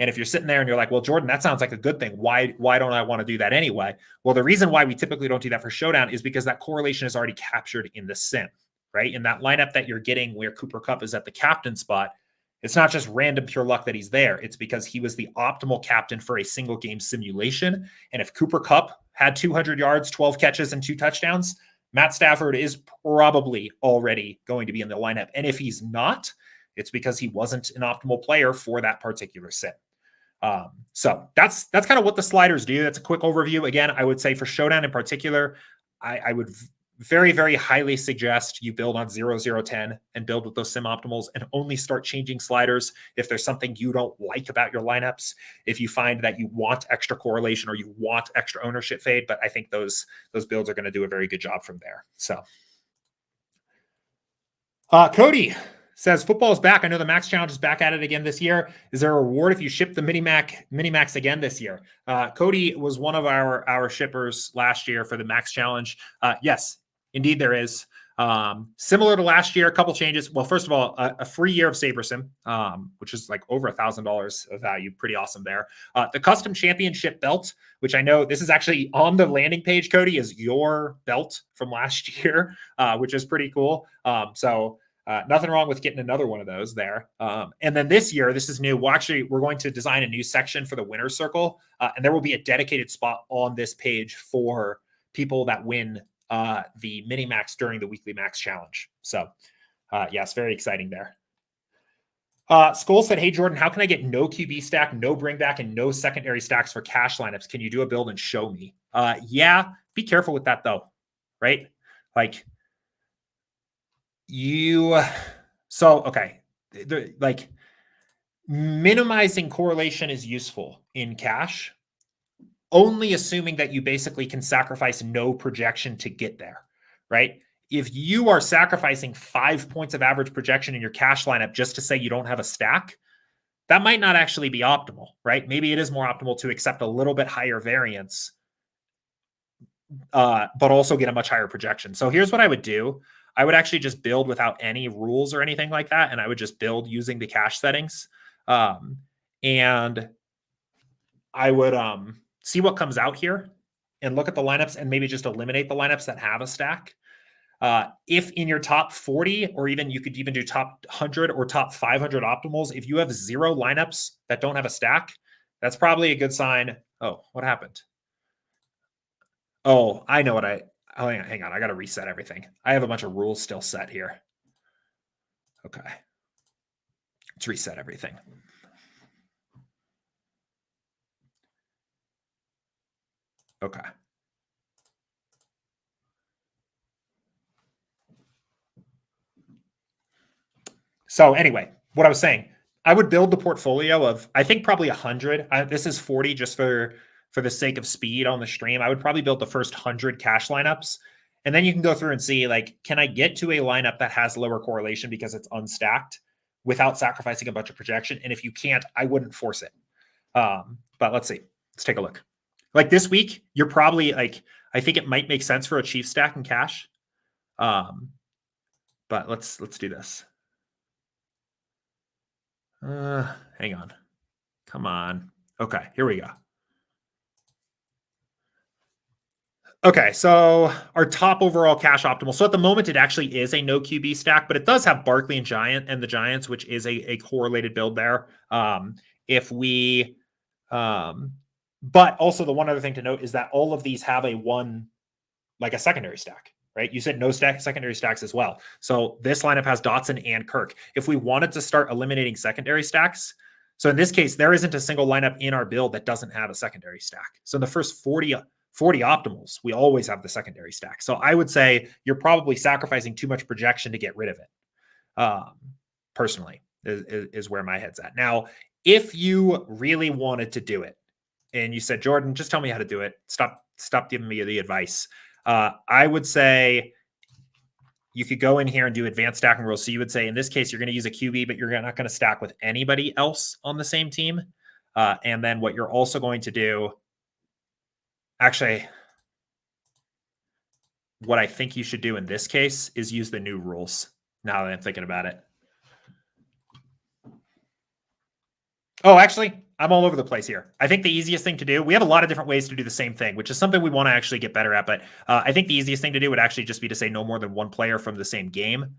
And if you're sitting there and you're like, well, Jordan, that sounds like a good thing. Why don't I want to do that anyway? Well, the reason why we typically don't do that for Showdown is because that correlation is already captured in the sim, right? In that lineup that you're getting where Cooper Kupp is at the captain spot, it's not just random pure luck that he's there. It's because he was the optimal captain for a single game simulation. And if Cooper Kupp had 200 yards, 12 catches, and 2 touchdowns, Matt Stafford is probably already going to be in the lineup. And if he's not, it's because he wasn't an optimal player for that particular sim. So that's kind of what the sliders do. That's a quick overview. Again, I would say for Showdown in particular, I would very, very highly suggest you build on 0, 0, 10 and build with those sim optimals and only start changing sliders if there's something you don't like about your lineups. If you find that you want extra correlation or you want extra ownership fade, but I think those builds are going to do a very good job from there. So Cody says football is back. I know the Max Challenge is back at it again this year. Is there a reward if you ship the mini max again this year? Cody was one of our shippers last year for the Max Challenge. Yes, indeed there is. Similar to last year, a couple changes. Well, first of all, a free year of SaberSim, which is like over $1,000 of value. Pretty awesome there. The custom championship belt, which I know this is actually on the landing page, Cody, is your belt from last year, which is pretty cool. Nothing wrong with getting another one of those there. And then this year, this is new. We're going to design a new section for the winner's circle, and there will be a dedicated spot on this page for people that win the mini max during the weekly max challenge. So yes, very exciting there. Skull said, hey, Jordan, how can I get no QB stack, no bring back, and no secondary stacks for cash lineups? Can you do a build and show me? Yeah, be careful with that though, right? Like minimizing correlation is useful in cash, only assuming that you basically can sacrifice no projection to get there, right? If you are sacrificing 5 points of average projection in your cash lineup just to say you don't have a stack, that might not actually be optimal, right? Maybe it is more optimal to accept a little bit higher variance, but also get a much higher projection. So here's what I would do. I would actually just build without any rules or anything like that. And I would just build using the cache settings. And I would see what comes out here and look at the lineups and maybe just eliminate the lineups that have a stack. If in your top 40, or even you could even do top 100 or top 500 optimals, if you have 0 lineups that don't have a stack, that's probably a good sign. Oh, what happened? Oh, I know what hang on. I got to reset everything. I have a bunch of rules still set here. Okay. Let's reset everything. Okay. So anyway, what I was saying, I would build the portfolio of, I think probably 100. This is 40 just for the sake of speed on the stream. I would probably build the first 100 cash lineups. And then you can go through and see, like, can I get to a lineup that has lower correlation because it's unstacked without sacrificing a bunch of projection? And if you can't, I wouldn't force it. But let's see. Let's take a look. Like this week, you're probably like, I think it might make sense for a chief stack in cash. But let's do this. Hang on. Come on. Okay, here we go. Okay, so our top overall cash optimal. So at the moment, it actually is a no QB stack, but it does have Barkley and the Giants, which is a correlated build there. But also the one other thing to note is that all of these have a secondary stack, right? You said no secondary stacks as well. So this lineup has Dotson and Kirk. If we wanted to start eliminating secondary stacks, so in this case, there isn't a single lineup in our build that doesn't have a secondary stack. So in the first 40 optimals, we always have the secondary stack. So I would say you're probably sacrificing too much projection to get rid of it. Personally, is where my head's at. Now, if you really wanted to do it, and you said, Jordan, just tell me how to do it. Stop giving me the advice. I would say you could go in here and do advanced stacking rules. So you would say, in this case, you're going to use a QB, but you're not going to stack with anybody else on the same team. And then what you're also going to do, actually, what I think you should do in this case is use the new rules. Now that I'm thinking about it. Oh, actually, I'm all over the place here. I think the easiest thing to do, we have a lot of different ways to do the same thing, which is something we want to actually get better at. But I think the easiest thing to do would actually just be to say no more than one player from the same game.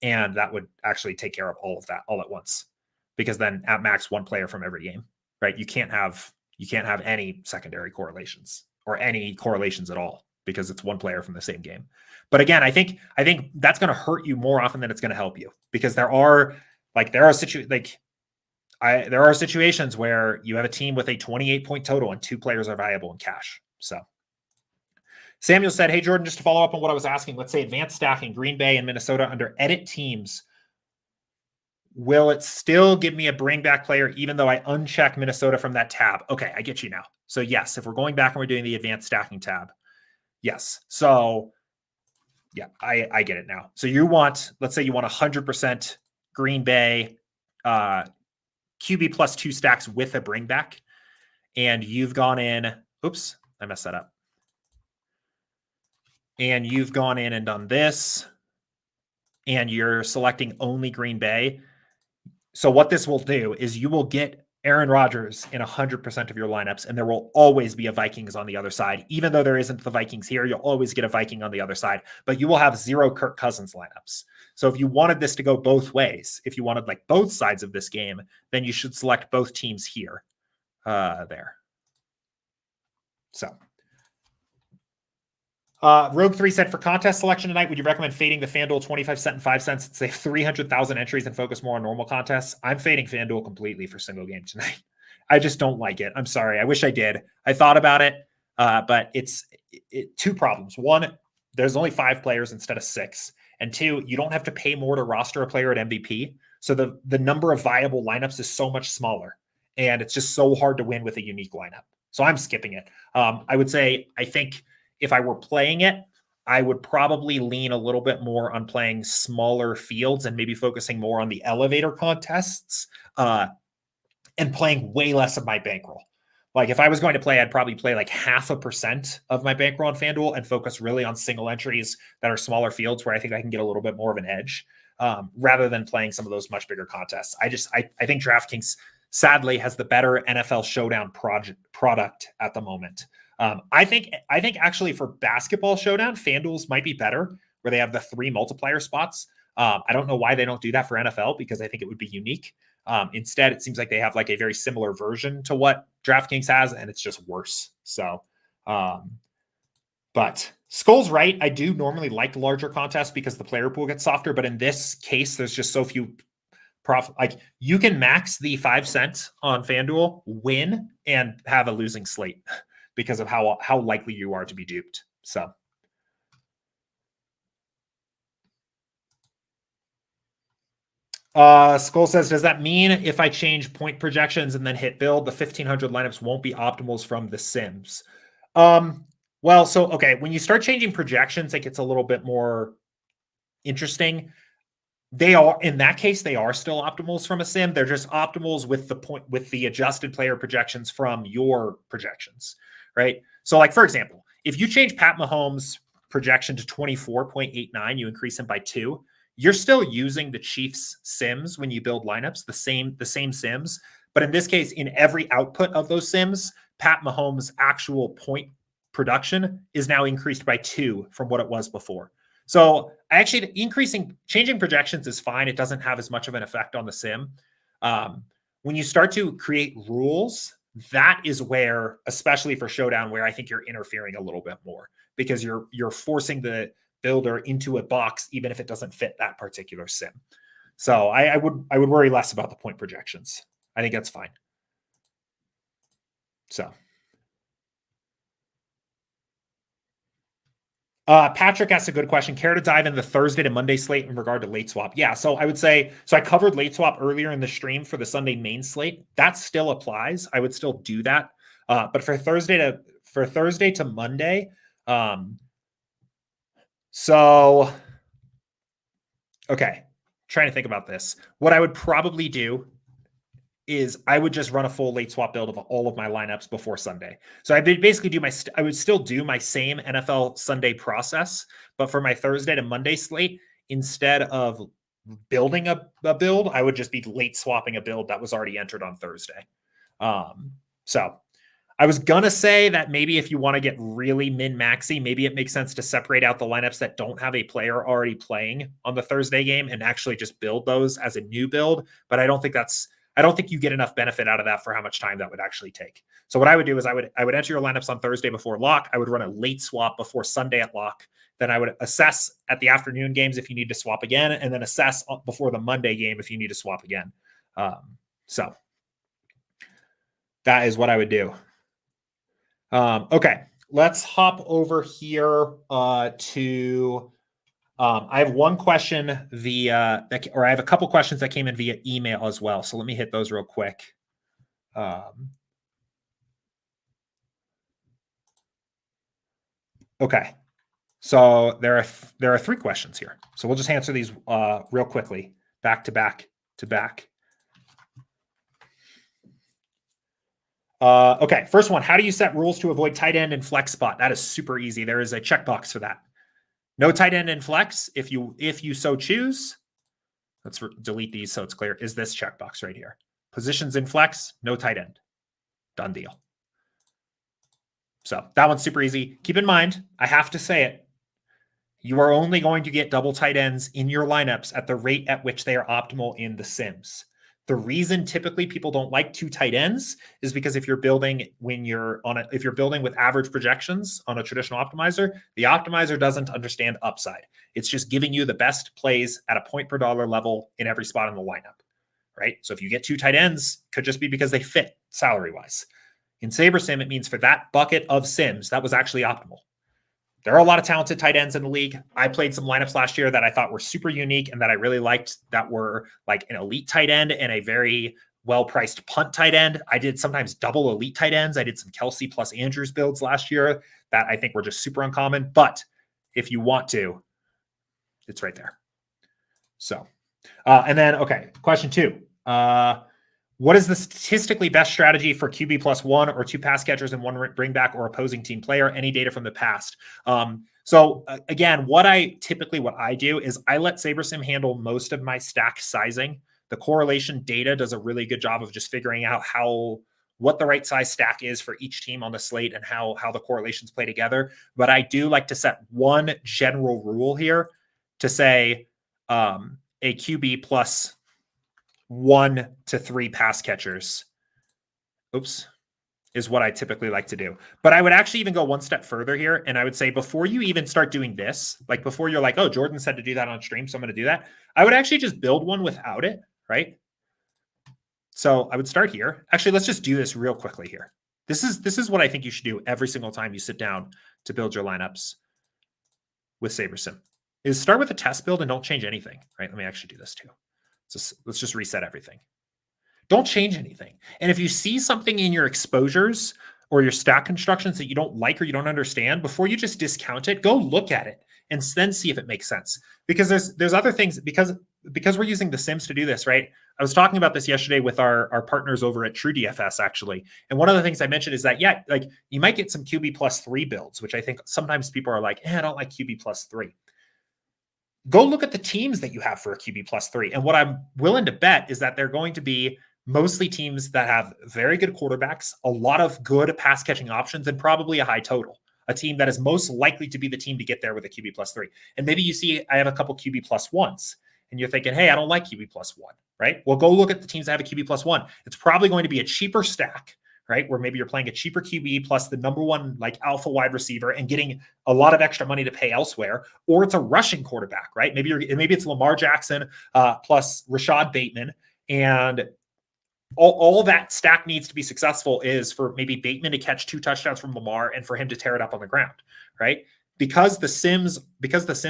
And that would actually take care of all of that all at once. Because then at max, one player from every game, right? You can't have any secondary correlations or any correlations at all because it's one player from the same game. But again, I think that's going to hurt you more often than it's going to help you, because there are situations, like, there are situations where you have a team with a 28-point total and 2 players are viable in cash. So Samuel said, hey, Jordan, just to follow up on what I was asking, let's say advanced stacking, Green Bay and Minnesota under edit teams. Will it still give me a bring back player even though I uncheck Minnesota from that tab? Okay, I get you now. So yes, if we're going back and we're doing the advanced stacking tab, yes. So yeah, I get it now. So you want, let's say you want 100% Green Bay QB plus 2 stacks with a bring back, and you've gone in, oops, I messed that up. And you've gone in and done this, and you're selecting only Green Bay. So what this will do is you will get Aaron Rodgers in 100% of your lineups, and there will always be a Vikings on the other side. Even though there isn't the Vikings here, you'll always get a Viking on the other side, but you will have 0 Kirk Cousins lineups. So if you wanted this to go both ways, if you wanted like both sides of this game, then you should select both teams here, there. So Rogue 3 said, for contest selection tonight, would you recommend fading the FanDuel 25 cent and 5 cents and save 300,000 entries and focus more on normal contests? I'm fading FanDuel completely for single game tonight. I just don't like it. I'm sorry. I wish I did. I thought about it, but it's 2 problems. 1, there's only 5 players instead of 6. And 2, you don't have to pay more to roster a player at MVP. So the number of viable lineups is so much smaller. And it's just so hard to win with a unique lineup. So I'm skipping it. I would say, I think if I were playing it, I would probably lean a little bit more on playing smaller fields and maybe focusing more on the elevator contests and playing way less of my bankroll. Like if I was going to play, I'd probably play like 0.5% of my bankroll on FanDuel and focus really on single entries that are smaller fields where I think I can get a little bit more of an edge rather than playing some of those much bigger contests. I think DraftKings sadly has the better NFL Showdown product at the moment. I think actually for basketball showdown, FanDuel's might be better where they have the 3 multiplier spots. I don't know why they don't do that for NFL because I think it would be unique. Instead, it seems like they have like a very similar version to what DraftKings has, and it's just worse. So, but Skull's right. I do normally like larger contests because the player pool gets softer, but in this case, there's just so few profit. Like you can max the 5 cents on FanDuel, win, and have a losing slate because of how likely you are to be duped. So Skull says, does that mean if I change point projections and then hit build, the 1500 lineups won't be optimals from the Sims? Well, so, okay, when you start changing projections, it gets a little bit more interesting. They are, in that case, they are still optimals from a sim. They're just optimals with the adjusted player projections from your projections, right? So like, for example, if you change Pat Mahomes' projection to 24.89, you increase him by 2, you're still using the Chiefs sims when you build lineups, the same sims. But in this case, in every output of those sims, Pat Mahomes' actual point production is now increased by 2 from what it was before. So actually changing projections is fine. It doesn't have as much of an effect on the sim. When you start to create rules, that is where, especially for Showdown, where I think you're interfering a little bit more because you're forcing the builder into a box, even if it doesn't fit that particular sim. So I would worry less about the point projections. I think that's fine. So Patrick asked a good question. Care to dive into the Thursday to Monday slate in regard to late swap? Yeah, so I would say, so I covered late swap earlier in the stream for the Sunday main slate. That still applies. I would still do that. But for Thursday to Monday, so, okay, trying to think about this. What I would probably do is I would just run a full late swap build of all of my lineups before Sunday. So I would basically I would still do my same NFL Sunday process, but for my Thursday to Monday slate, instead of building a build, I would just be late swapping a build that was already entered on Thursday. So I was going to say that maybe if you want to get really min-maxy, maybe it makes sense to separate out the lineups that don't have a player already playing on the Thursday game and actually just build those as a new build. But I don't think you get enough benefit out of that for how much time that would actually take. So what I would do is I would enter your lineups on Thursday before lock. I would run a late swap before Sunday at lock. Then I would assess at the afternoon games if you need to swap again, and then assess before the Monday game if you need to swap again. So That is what I would do. Okay, let's hop over here to. I have one question via, or I have a couple questions that came in via email as well. So let me hit those real quick. Okay, so there are 3 questions here. So we'll just answer these real quickly, back to back to back. Okay, first one. How do you set rules to avoid tight end and flex spot? That is super easy. There is a checkbox for that. No tight end and flex if you so choose. Let's delete these so it's clear. Is this checkbox right here? Positions in flex, no tight end. Done deal. So that one's super easy. Keep in mind, I have to say it. You are only going to get double tight ends in your lineups at the rate at which they are optimal in the sims. The reason typically people don't like 2 tight ends is because if you're building if you're building with average projections on a traditional optimizer, the optimizer doesn't understand upside. It's just giving you the best plays at a point per dollar level in every spot in the lineup, right? So if you get 2 tight ends, could just be because they fit salary wise. In SaberSim, it means for that bucket of sims, that was actually optimal. There are a lot of talented tight ends in the league. I played some lineups last year that I thought were super unique and that I really liked, that were like an elite tight end and a very well-priced punt tight end. I did sometimes double elite tight ends. I did some Kelsey plus Andrews builds last year that I think were just super uncommon. But if you want to, it's right there. So, and then, okay, question 2. What is the statistically best strategy for QB plus 1 or 2 pass catchers and 1 bringback or opposing team player? Any data from the past? So again, what I do is I let SaberSim handle most of my stack sizing. The correlation data does a really good job of just figuring out what the right size stack is for each team on the slate and how the correlations play together. But I do like to set one general rule here to say a QB plus 1 to 3 pass catchers, is what I typically like to do. But I would actually even go one step further here. And I would say before you even start doing this, like before you're like, oh, Jordan said to do that on stream, so I'm going to do that. I would actually just build one without it, right? So I would start here. Actually, let's just do this real quickly here. This is what I think you should do every single time you sit down to build your lineups with SaberSim, is start with a test build and don't change anything, right? Let me actually do this too. Let's just reset everything. Don't change anything. And if you see something in your exposures or your stack constructions that you don't like or you don't understand, before you just discount it, go look at it and then see if it makes sense. Because there's other things, because we're using the Sims to do this, right? I was talking about this yesterday with our partners over at True DFS, actually. And one of the things I mentioned is that, yeah, like you might get some QB plus 3 builds, which I think sometimes people are like, I don't like QB plus 3. Go look at the teams that you have for a QB plus 3. And what I'm willing to bet is that they're going to be mostly teams that have very good quarterbacks, a lot of good pass catching options, and probably a high total. A team that is most likely to be the team to get there with a QB plus 3. And maybe you see I have a couple QB plus 1s and you're thinking, hey, I don't like QB plus 1, right? Well, go look at the teams that have a QB plus 1. It's probably going to be a cheaper stack, right? Where maybe you're playing a cheaper QB plus the number 1 like alpha wide receiver and getting a lot of extra money to pay elsewhere, or it's a rushing quarterback, right? Maybe it's Lamar Jackson plus Rashad Bateman, and all that stack needs to be successful is for maybe Bateman to catch 2 touchdowns from Lamar and for him to tear it up on the ground, right? Because the Sims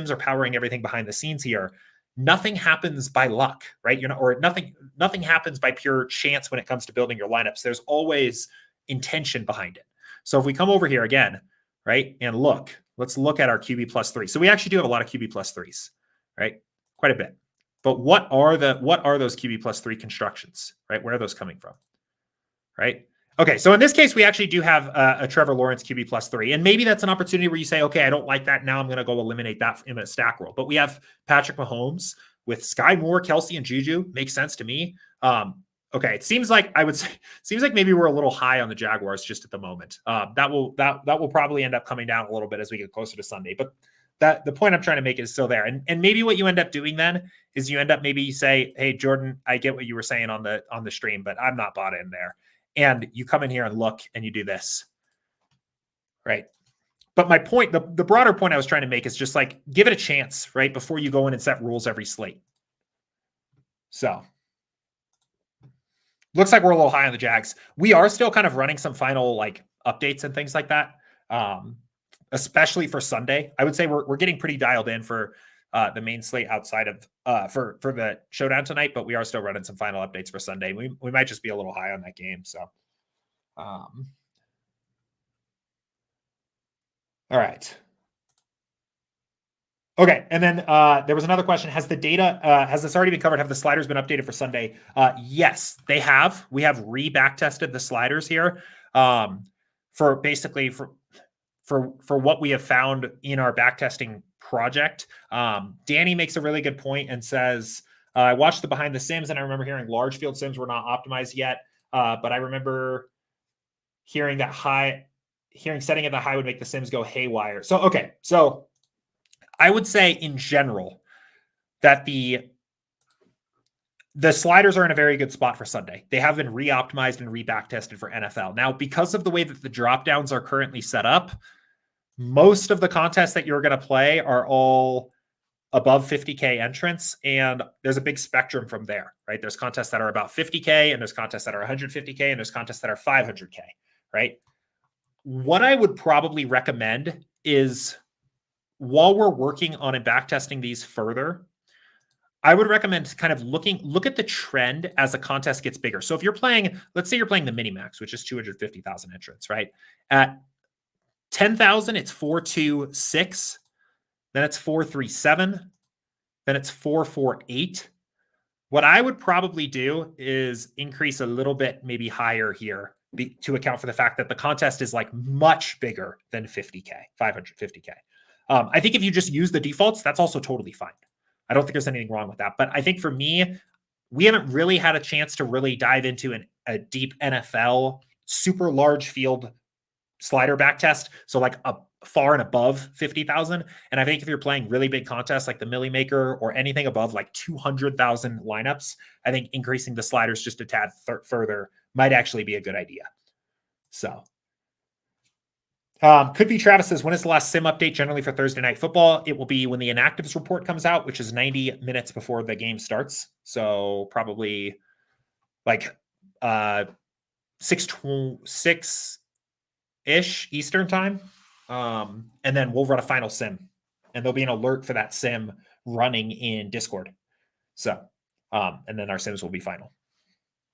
are powering everything behind the scenes here. Nothing happens by luck, right? Nothing happens by pure chance when it comes to building your lineups. There's always intention behind it. So if we come over here again, right, and let's look at our QB plus 3. So we actually do have a lot of QB plus 3s, right? Quite a bit. But what are those QB plus 3 constructions, right? Where are those coming from, right? Okay, so in this case, we actually do have a Trevor Lawrence QB plus 3. And maybe that's an opportunity where you say, okay, I don't like that. Now I'm going to go eliminate that in a stack roll. But we have Patrick Mahomes with Sky Moore, Kelsey, and Juju. Makes sense to me. Okay, it seems like maybe we're a little high on the Jaguars just at the moment. That will probably end up coming down a little bit as we get closer to Sunday. But the point I'm trying to make is still there. And maybe what you end up doing then is maybe you say, hey, Jordan, I get what you were saying on the stream, but I'm not bought in there. And you come in here and look and you do this, right? But my point, the broader point I was trying to make is just like, give it a chance, right? Before you go in and set rules every slate. So looks like we're a little high on the Jags. We are still kind of running some final like updates and things like that, especially for Sunday. I would say we're getting pretty dialed in for the main slate outside of for the showdown tonight, but we are still running some final updates for Sunday. We might just be a little high on that game. So, all right. Okay, and then there was another question. Has the data, has this already been covered? Have the sliders been updated for Sunday? Yes, they have. We have re-back tested the sliders here for basically for what we have found in our back testing project. Danny makes a really good point and says, I watched the behind the sims and I remember hearing large field sims were not optimized yet, but I remember hearing setting it that high would make the sims go haywire. So, okay, so I would say in general that the sliders are in a very good spot for Sunday. They have been re-optimized and re-back tested for NFL. Now, because of the way that the drop downs are currently set up, most of the contests that you're going to play are all above 50K entrance, and there's a big spectrum from there, right? There's contests that are about 50K, and there's contests that are 150K, and there's contests that are 500K, right? What I would probably recommend is, while we're working on back testing these further, I would recommend kind of look at the trend as the contest gets bigger. So if you're playing, let's say you're playing the mini max, which is 250,000 entrants, right? At 10,000, it's 426. Then it's 437. Then it's 448. What I would probably do is increase a little bit, maybe higher here, to account for the fact that the contest is like much bigger than 50K, 550K. I think if you just use the defaults, that's also totally fine. I don't think there's anything wrong with that. But I think for me, we haven't really had a chance to really dive into a deep NFL, super large field slider back test. So like a far and above 50,000. And I think if you're playing really big contests like the Millie Maker or anything above like 200,000 lineups, I think increasing the sliders just a tad further might actually be a good idea. So could be Travis says, when is the last sim update generally for Thursday Night Football? It will be when the inactives report comes out, which is 90 minutes before the game starts. So probably like 6-ish Eastern time. And then we'll run a final sim. And there'll be an alert for that sim running in Discord. So, and then our sims will be final.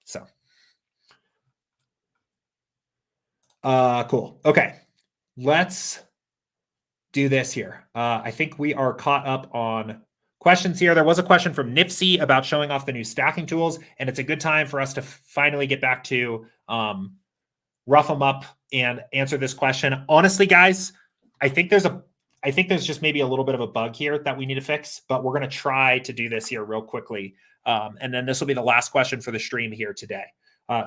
So, cool. Okay. Let's do this here. I think we are caught up on questions here. There was a question from Nipsey about showing off the new stacking tools, and it's a good time for us to finally get back to rough them up and answer this question. Honestly, guys, I think there's just maybe a little bit of a bug here that we need to fix, but we're going to try to do this here real quickly. And then this will be the last question for the stream here today.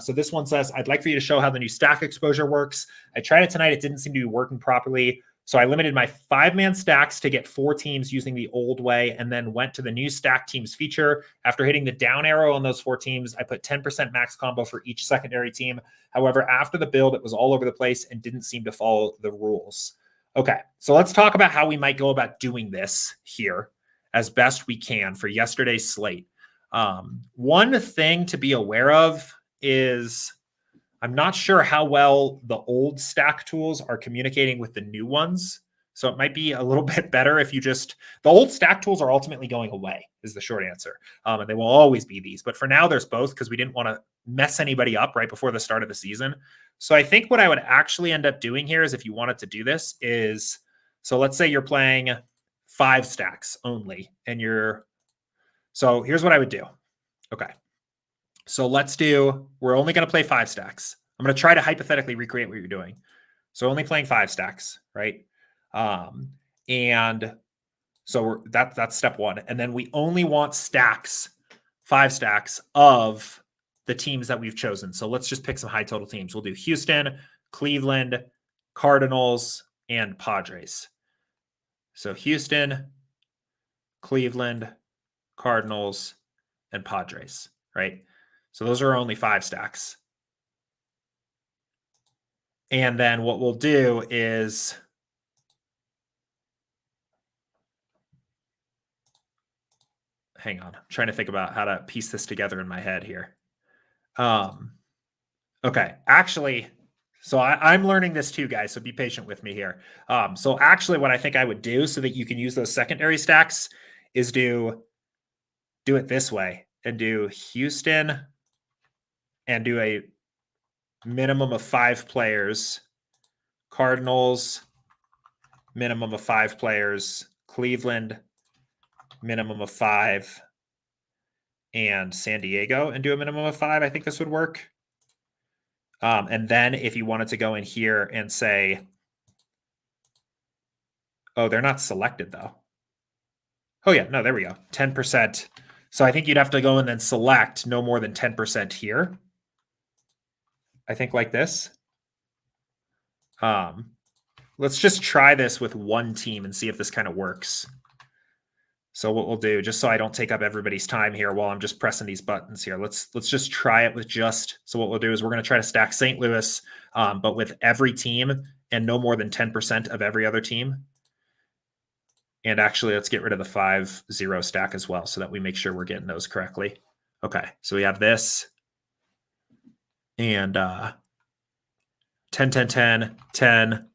So this one says, I'd like for you to show how the new stack exposure works. I tried it tonight. It didn't seem to be working properly. So I limited my 5-man stacks to get 4 teams using the old way, and then went to the new stack teams feature. After hitting the down arrow on those 4 teams, I put 10% max combo for each secondary team. However, after the build, it was all over the place and didn't seem to follow the rules. Okay, so let's talk about how we might go about doing this here as best we can for yesterday's slate. One thing to be aware of is I'm not sure how well the old stack tools are communicating with the new ones. So it might be a little bit better if you the old stack tools are ultimately going away is the short answer. And they will always be these, but for now there's both because we didn't want to mess anybody up right before the start of the season. So I think what I would actually end up doing here is, if you wanted to do this, is, so let's say you're playing 5 stacks only and so here's what I would do. Okay. So we're only going to play 5 stacks. I'm going to try to hypothetically recreate what you're doing. So only playing 5 stacks, right? And so that's step 1. And then we only want 5 stacks of the teams that we've chosen. So let's just pick some high total teams. We'll do Houston, Cleveland, Cardinals, and Padres. So Houston, Cleveland, Cardinals, and Padres, right? So those are only 5 stacks. And then what we'll do is, hang on, I'm trying to think about how to piece this together in my head here. Okay, actually, so I'm learning this too, guys, so be patient with me here. So actually what I think I would do so that you can use those secondary stacks is do it this way and do Houston and do a minimum of 5 players, Cardinals, minimum of 5 players, Cleveland, minimum of 5, and San Diego, and do a minimum of 5. I think this would work. And then if you wanted to go in here and say, oh, they're not selected though. Oh yeah, no, there we go. 10%. So I think you'd have to go and then select no more than 10% here. I think like this. Let's just try this with one team and see if this kind of works. So what we'll do, just so I don't take up everybody's time here while I'm just pressing these buttons here, let's just try it with just, so what we'll do is we're going to try to stack St. Louis, but with every team and no more than 10% of every other team. And actually, let's get rid of the 5-0 stack as well so that we make sure we're getting those correctly. Okay, so we have this. And 10, 10, 10, 10,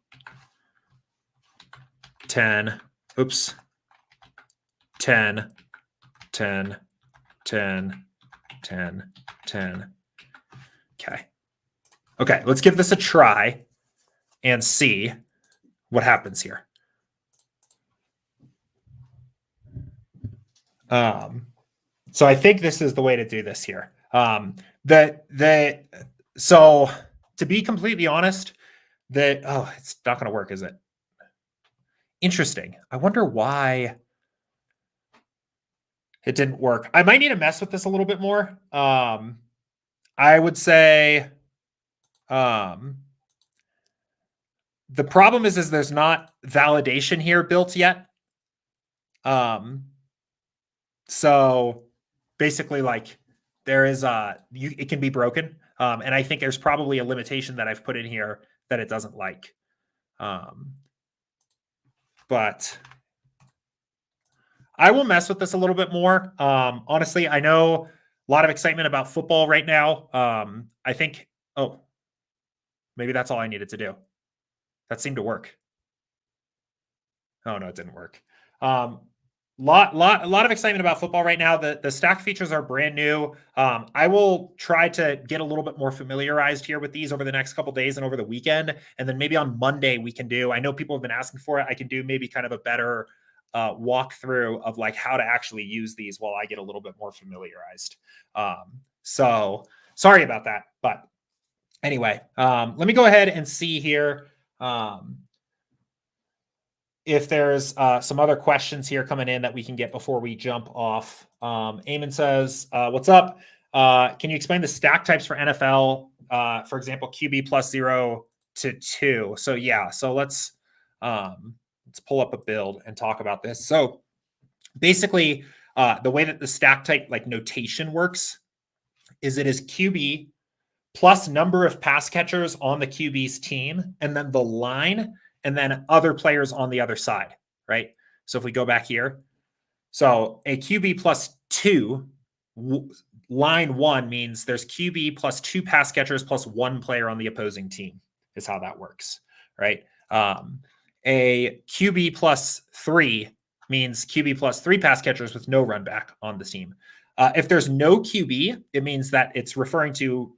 10, oops, 10, 10, 10, 10, 10. Okay. Okay, let's give this a try and see what happens here. So I think this is the way to do this here. So to be completely honest, it's not going to work, is it? Interesting. I wonder why it didn't work. I might need to mess with this a little bit more. I would say, the problem is there's not validation here built yet. So basically, like, there is it can be broken. And I think there's probably a limitation that I've put in here that it doesn't like. But I will mess with this a little bit more. Honestly, I know a lot of excitement about football right now. I think, oh, maybe that's all I needed to do. That seemed to work. Oh no, it didn't work. A lot of excitement about football right now. The stack features are brand new. I will try to get a little bit more familiarized here with these over the next couple days and over the weekend, and then maybe on Monday we can do. I know people have been asking for it. I can do maybe kind of a better walkthrough of like how to actually use these while I get a little bit more familiarized. So sorry about that, but anyway, let me go ahead and see here. If there's some other questions here coming in that we can get before we jump off. Eamon says, what's up? Can you explain the stack types for NFL? For example, QB plus 0 to 2. So yeah, so let's pull up a build and talk about this. So basically, the way that the stack type like notation works is it is QB plus number of pass catchers on the QB's team, and then the line, and then other players on the other side, right? So if we go back here, so a QB plus 2, line 1 means there's QB plus 2 pass catchers plus 1 player on the opposing team is how that works, right? A QB plus 3 means QB plus 3 pass catchers with no run back on the team. If there's no QB, it means that it's referring to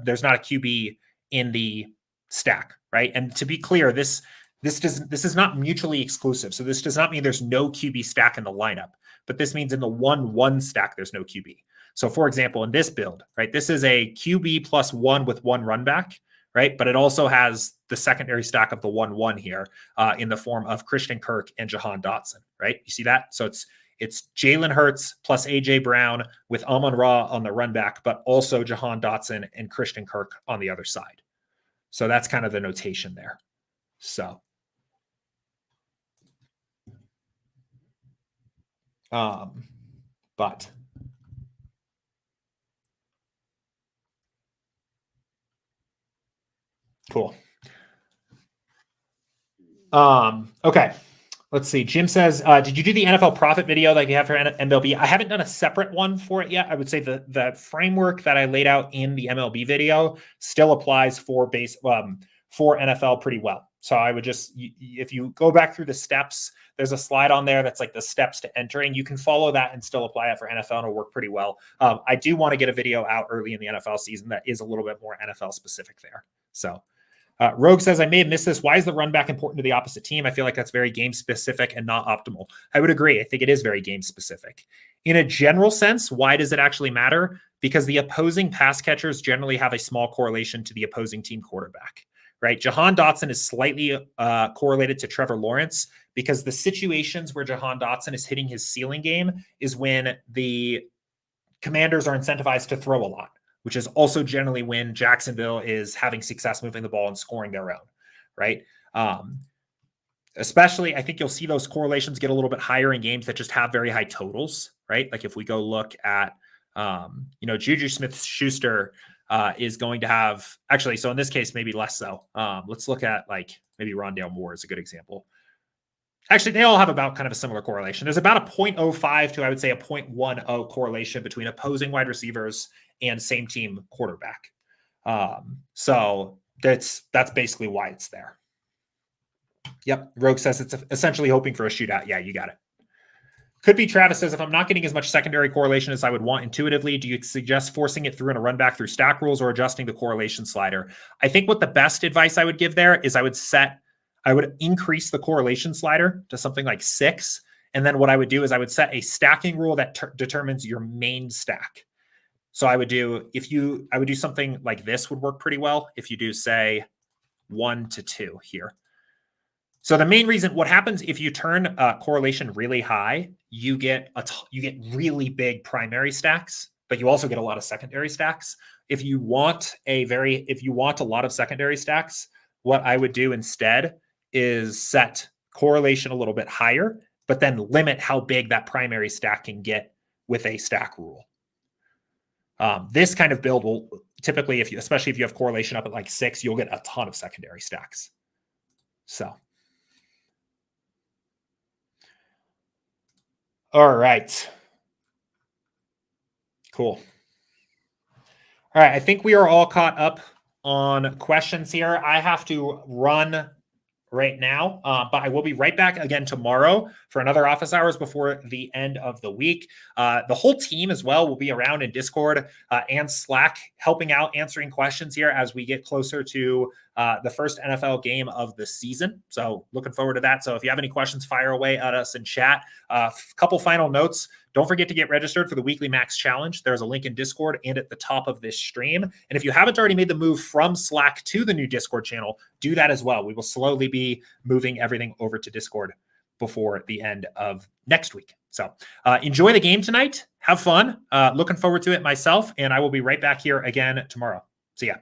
there's not a QB in the stack, right? And to be clear, this is not mutually exclusive. So this does not mean there's no QB stack in the lineup, but this means in the 1-1 stack, there's no QB. So for example, in this build, right, this is a QB plus 1 with 1 run back, right? But it also has the secondary stack of the 1-1 here in the form of Christian Kirk and Jahan Dotson, right? You see that? So it's Jalen Hurts plus AJ Brown with Amon-Ra on the run back, but also Jahan Dotson and Christian Kirk on the other side. So that's kind of the notation there. So, but cool. Okay. Let's see. Jim says, did you do the NFL profit video like you have for MLB? I haven't done a separate one for it yet. I would say the framework that I laid out in the MLB video still applies for NFL pretty well. So I would just, if you go back through the steps, there's a slide on there that's like the steps to entering. You can follow that and still apply it for NFL, and it'll work pretty well. I do want to get a video out early in the NFL season that is a little bit more NFL specific there. So Rogue says, I may have missed this. Why is the run back important to the opposite team? I feel like that's very game specific and not optimal. I would agree. I think it is very game specific. In a general sense, why does it actually matter? Because the opposing pass catchers generally have a small correlation to the opposing team quarterback, right? Jahan Dotson is slightly correlated to Trevor Lawrence because the situations where Jahan Dotson is hitting his ceiling game is when the Commanders are incentivized to throw a lot, which is also generally when Jacksonville is having success moving the ball and scoring their own, right? Especially, I think you'll see those correlations get a little bit higher in games that just have very high totals, right? Like if we go look at, Juju Smith-Schuster is going to have, actually, so in this case, maybe less so. Let's look at like maybe Rondale Moore is a good example. Actually, they all have about kind of a similar correlation. There's about a 0.05 to, I would say, a 0.10 correlation between opposing wide receivers and same team quarterback. So that's basically why it's there. Yep. Rogue says it's essentially hoping for a shootout. Yeah, you got it. Could be Travis says, if I'm not getting as much secondary correlation as I would want intuitively, do you suggest forcing it through in a run back through stack rules or adjusting the correlation slider? I think what the best advice I would give there is I would increase the correlation slider to something like 6. And then what I would do is I would set a stacking rule that determines your main stack. So I would do something like this would work pretty well. If you do say 1 to 2 here. So the main reason, what happens if you turn correlation really high, you get really big primary stacks, but you also get a lot of secondary stacks. If you want a lot of secondary stacks, what I would do instead is set correlation a little bit higher, but then limit how big that primary stack can get with a stack rule. This kind of build will typically, especially if you have correlation up at like 6, you'll get a ton of secondary stacks. So. All right. Cool. All right. I think we are all caught up on questions here. I have to run right now, but I will be right back again tomorrow for another office hours before the end of the week. The whole team as well will be around in Discord and Slack, helping out, answering questions here as we get closer to the first NFL game of the season. So looking forward to that. So if you have any questions, fire away at us in chat. A couple final notes. Don't forget to get registered for the Weekly Max Challenge. There's a link in Discord and at the top of this stream. And if you haven't already made the move from Slack to the new Discord channel, do that as well. We will slowly be moving everything over to Discord before the end of next week. So enjoy the game tonight. Have fun. Looking forward to it myself. And I will be right back here again tomorrow. See ya.